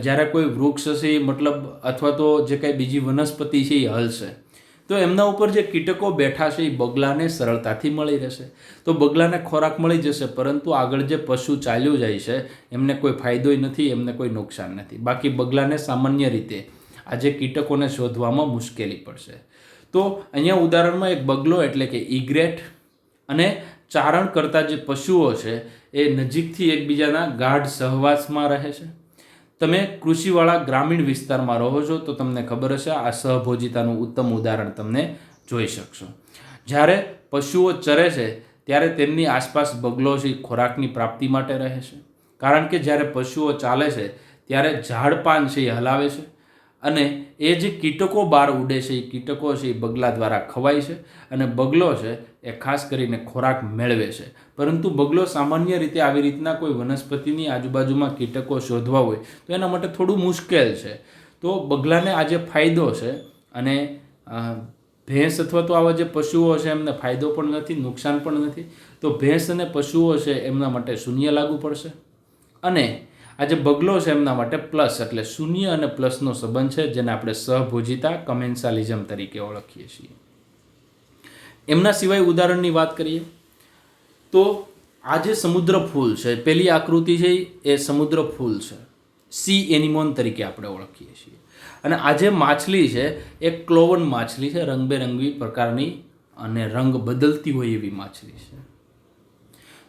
Speaker 1: જ્યારે કોઈ વૃક્ષ હશે મતલબ, અથવા તો જે કાંઈ બીજી વનસ્પતિ છે એ હલશે, તો એમના ઉપર જે કીટકો બેઠા છે એ બગલાને સરળતાથી મળી રહેશે. તો બગલાને ખોરાક મળી જશે, પરંતુ આગળ જે પશુ ચાલ્યું જાય છે એમને કોઈ ફાયદોય નથી, એમને કોઈ નુકસાન નથી. બાકી બગલાને સામાન્ય રીતે આજે કીટકોને શોધવામાં મુશ્કેલી પડશે. તો અહીંયા ઉદાહરણમાં એક બગલો એટલે કે ઇગ્રેટ અને ચારણ કરતા જે પશુઓ છે એ નજીકથી એકબીજાના ગાઢ સહવાસમાં રહે છે. તમે કૃષિવાળા ગ્રામીણ વિસ્તારમાં રહો છો તો તમને ખબર હશે, આ સહભોજિતાનું ઉત્તમ ઉદાહરણ તમને જોઈ શકશો. જ્યારે પશુઓ ચરે છે ત્યારે તેમની આસપાસ બગલો છે ખોરાકની પ્રાપ્તિ માટે રહે છે. કારણ કે જ્યારે પશુઓ ચાલે છે ત્યારે ઝાડ પાન છે એ હલાવે છે, અને એ જે કીટકો બહાર ઉડે છે એ કીટકો છે એ બગલા દ્વારા ખવાય છે, અને બગલો છે એ ખાસ કરીને ખોરાક મેળવે છે. પરંતુ બગલો સામાન્ય રીતે આવી રીતના કોઈ વનસ્પતિની આજુબાજુમાં કીટકો શોધવા હોય તો એના માટે થોડું મુશ્કેલ છે. તો બગલાને આજે ફાયદો છે, અને ભેંસ અથવા તો આવા જે પશુઓ છે એમને ફાયદો પણ નથી, નુકસાન પણ નથી. તો ભેંસ અને પશુઓ છે એમના માટે શૂન્ય લાગુ પડશે, અને આ જે બગલો છે એમના માટે પ્લસ, એટલે શૂન્ય અને પ્લસનો સંબંધ છે, જેને આપણે સહભોજિતા, કમેન્સાલિઝમ તરીકે ઓળખીએ છીએ. એમના સિવાય ઉદાહરણની વાત કરીએ તો આ જે સમુદ્ર ફૂલ છે, પહેલી આકૃતિ છે એ સમુદ્ર ફૂલ છે, સી એનિમોન તરીકે આપણે ઓળખીએ છીએ. અને આ જે માછલી છે એ ક્લોવન માછલી છે, રંગબેરંગી પ્રકારની અને રંગ બદલતી હોય એવી માછલી છે.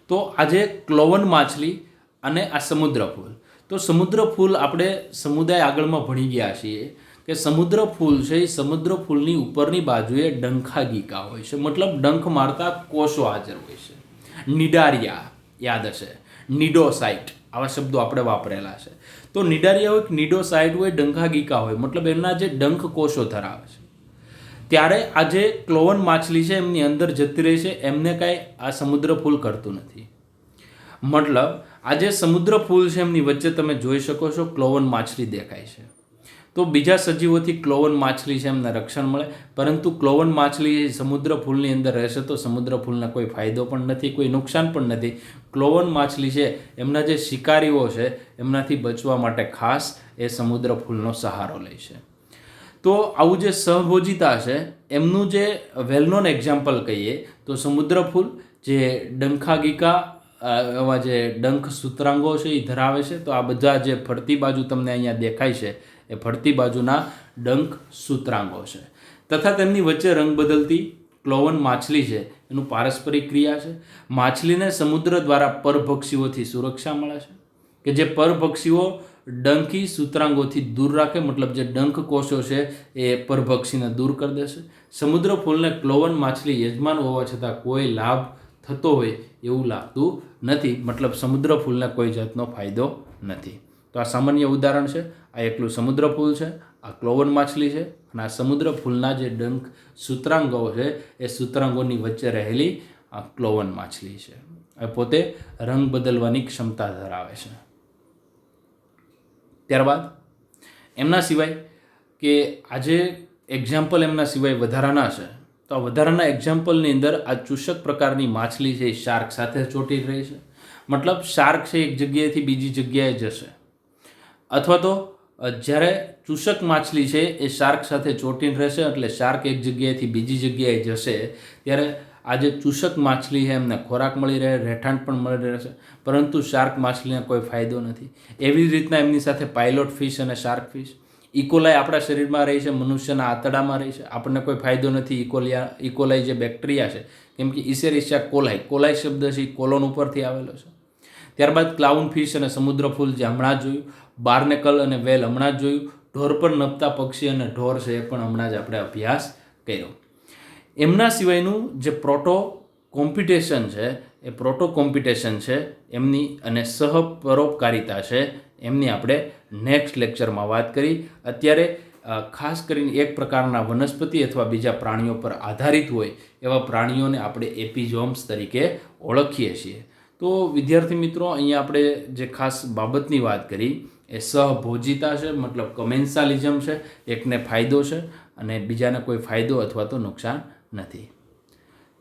Speaker 1: તો આજે ક્લોવન માછલી અને આ સમુદ્ર ફૂલ. તો સમુદ્ર ફૂલ આપણે સમુદાય આગળમાં ભણી ગયા છીએ કે સમુદ્ર ફૂલ છે એ સમુદ્ર ફૂલની ઉપરની બાજુએ ડંખાગીકા હોય છે, મતલબ ડંખ મારતા કોષો હાજર હોય છે. નિડારિયા યાદ હશે, નિડોસાઇટ, આવા શબ્દો આપણે વાપરેલા છે. તો નિડારિયા હોય, નિડોસાઇટ હોય, ડંખાગીકા હોય, મતલબ એમના જે ડંખ કોષો ધરાવે છે. ત્યારે આ જે ક્લોવન માછલી છે એમની અંદર જતી રહી છે, એમને કાંઈ આ સમુદ્ર ફૂલ કરતું નથી. મતલબ આ જે સમુદ્ર ફૂલ છે એમની વચ્ચે તમે જોઈ શકો છો ક્લોવન માછલી દેખાય છે. તો બીજા સજીવોથી ક્લોવન માછલી છે એમને રક્ષણ મળે, પરંતુ ક્લોવન માછલી સમુદ્ર ફૂલની અંદર રહેશે તો સમુદ્ર ફૂલને કોઈ ફાયદો પણ નથી, કોઈ નુકસાન પણ નથી. ક્લોવન માછલી છે એમના જે શિકારીઓ છે એમનાથી બચવા માટે ખાસ એ સમુદ્ર ફૂલનો સહારો લે છે. તો આવું જે સહભોજિતા છે એમનું જે વેલ નોન એક્ઝામ્પલ કહીએ તો સમુદ્ર ફૂલ જે ડંખાગિકા એવા જે ડંખ સૂત્રાંગો છે એ ધરાવે છે. તો આ બધા જે ફરતી બાજુ તમને અહીંયા દેખાય છે એ ફરતી બાજુના ડંખ સૂત્રાંગો છે. તથા તેમની વચ્ચે રંગ બદલતી ક્લોવન માછલી છે એનું પારસ્પરિક ક્રિયા છે. માછલીને સમુદ્ર દ્વારા પરભક્ષીઓથી સુરક્ષા મળે છે કે જે પરભક્ષીઓ ડંખી સૂત્રાંગોથી દૂર રાખે, મતલબ જે ડંખ કોષો છે એ પરભક્ષીને દૂર કરી દેશે. સમુદ્ર ફૂલને ક્લોવન માછલી યજમાન હોવા છતાં કોઈ લાભ થતો હોય એવું લાગતું નથી, મતલબ સમુદ્ર ફૂલને કોઈ જાતનો ફાયદો નથી. તો આ સામાન્ય ઉદાહરણ છે. આ એકલું સમુદ્ર ફૂલ છે, આ ક્લોવન માછલી છે અને આ સમુદ્ર ફૂલના જે ડંખ સૂત્રાંગો છે એ સૂત્રાંગોની વચ્ચે રહેલી આ ક્લોવન માછલી છે. એ પોતે રંગ બદલવાની ક્ષમતા ધરાવે છે. ત્યારબાદ એમના સિવાય કે આજે એક્ઝામ્પલ એમના સિવાય વધારાના છે, તો આ વધારાના એક્ઝામ્પલની અંદર આ ચૂષક પ્રકારની માછલી છે એ શાર્ક સાથે ચોંટી રહી છે. મતલબ શાર્ક છે એક જગ્યાએથી બીજી જગ્યાએ જશે, અથવા તો જ્યારે ચૂષક માછલી છે એ શાર્ક સાથે ચોંટીને રહેશે એટલે શાર્ક એક જગ્યાએથી બીજી જગ્યાએ જશે ત્યારે આ જે ચૂષક માછલી છે એમને ખોરાક મળી રહે, રહેઠાણ પણ મળી રહેશે, પરંતુ શાર્ક માછલીને કોઈ ફાયદો નથી. એવી જ રીતના એમની સાથે પાયલોટ ફિશ અને શાર્ક ફિશ. ઇકોલાઈ આપણા શરીરમાં રહી છે, મનુષ્યના આંતરડામાં રહી છે, આપણને કોઈ ફાયદો નથી. ઇકોલાઈ જે બેક્ટેરિયા છે, કેમ કે ઇસેરિશિયા કોલાઈ શબ્દ છે એ કોલોન ઉપરથી આવેલો છે. ત્યારબાદ ક્લાઉન ફિશ અને સમુદ્ર ફૂલ જે હમણાં જ જોયું, બાર્નેકલ અને વેલ હમણાં જ જોયું, ઢોર પર નભતા પક્ષી અને ઢોર છે એ પણ હમણાં જ આપણે અભ્યાસ કર્યો. એમના સિવાયનું જે પ્રોટો કોમ્પિટિશન છે એમની અને સહપરોપકારિતા છે એમની આપણે નેક્સ્ટ લેક્ચરમાં વાત કરી. અત્યારે ખાસ કરીને એક પ્રકારના વનસ્પતિ અથવા બીજા પ્રાણીઓ પર આધારિત હોય એવા પ્રાણીઓને આપણે એપિઝોમ્સ તરીકે ઓળખીએ છીએ. તો વિદ્યાર્થી મિત્રો, અહીંયા આપણે જે ખાસ બાબતની વાત કરી એ સહભોજિતા છે, મતલબ કમેન્સાલિઝમ છે. એકને ફાયદો છે અને બીજાને કોઈ ફાયદો અથવા તો નુકસાન નથી.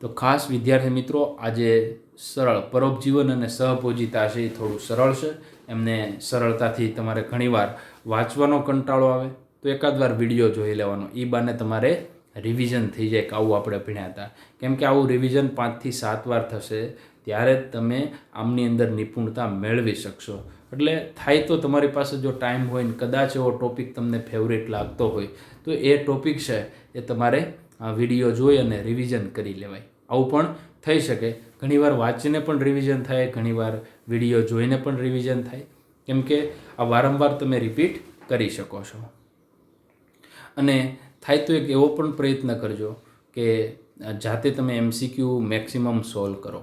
Speaker 1: તો ખાસ વિદ્યાર્થી મિત્રો, આજે સરળ પરોપજીવન અને સહભોજિતા છે એ થોડું સરળ છે. એમને સરળતાથી તમારે ઘણીવાર વાંચવાનો કંટાળો આવે તો એકાદ વાર વિડીયો જોઈ લેવાનો, એ બાને તમારે રિવિઝન થઈ જાય કે આવું આપણે ભણ્યા હતા. કેમ કે આવું રિવિઝન 5 થી 7 વાર થશે ત્યારે જ તમે આમની અંદર નિપુણતા મેળવી શકશો. એટલે થાય તો તમારી પાસે જો ટાઈમ હોય ને કદાચ એવો ટોપિક તમને ફેવરેટ લાગતો હોય તો એ ટોપિક છે એ તમારે આ વિડીયો જોઈ અને રિવિઝન કરી લેવાય. આવું પણ થઈ શકે. ઘણીવાર વાંચીને પણ રિવિઝન થાય, ઘણીવાર વિડીયો જોઈને પણ રિવિઝન થાય, કેમ કે આ વારંવાર તમે રિપીટ કરી શકો છો. અને થાય તો એક એવો પણ પ્રયત્ન કરજો કે જાતે તમે MCQ મેક્સિમમ સોલ્વ કરો,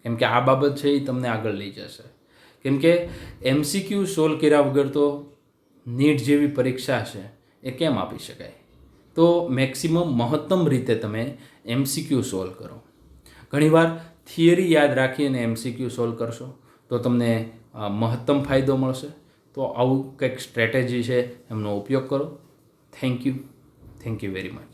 Speaker 1: કેમ કે આ બાબત છે એ તમને આગળ લઈ જશે. કેમ કે MCQ સોલ્વ કર્યા વગર તો નીટ જેવી પરીક્ષા છે એ કેમ આપી શકાય. તો મહત્તમ રીતે તમે MCQ સોલ્વ કરો. ઘણીવાર થિયરી યાદ રાખી અને MCQ સોલ્વ કરશો તો તમને મહત્તમ ફાયદો મળશે. તો આવું કંઈક સ્ટ્રેટેજી છે એમનો ઉપયોગ કરો. Thank you very much.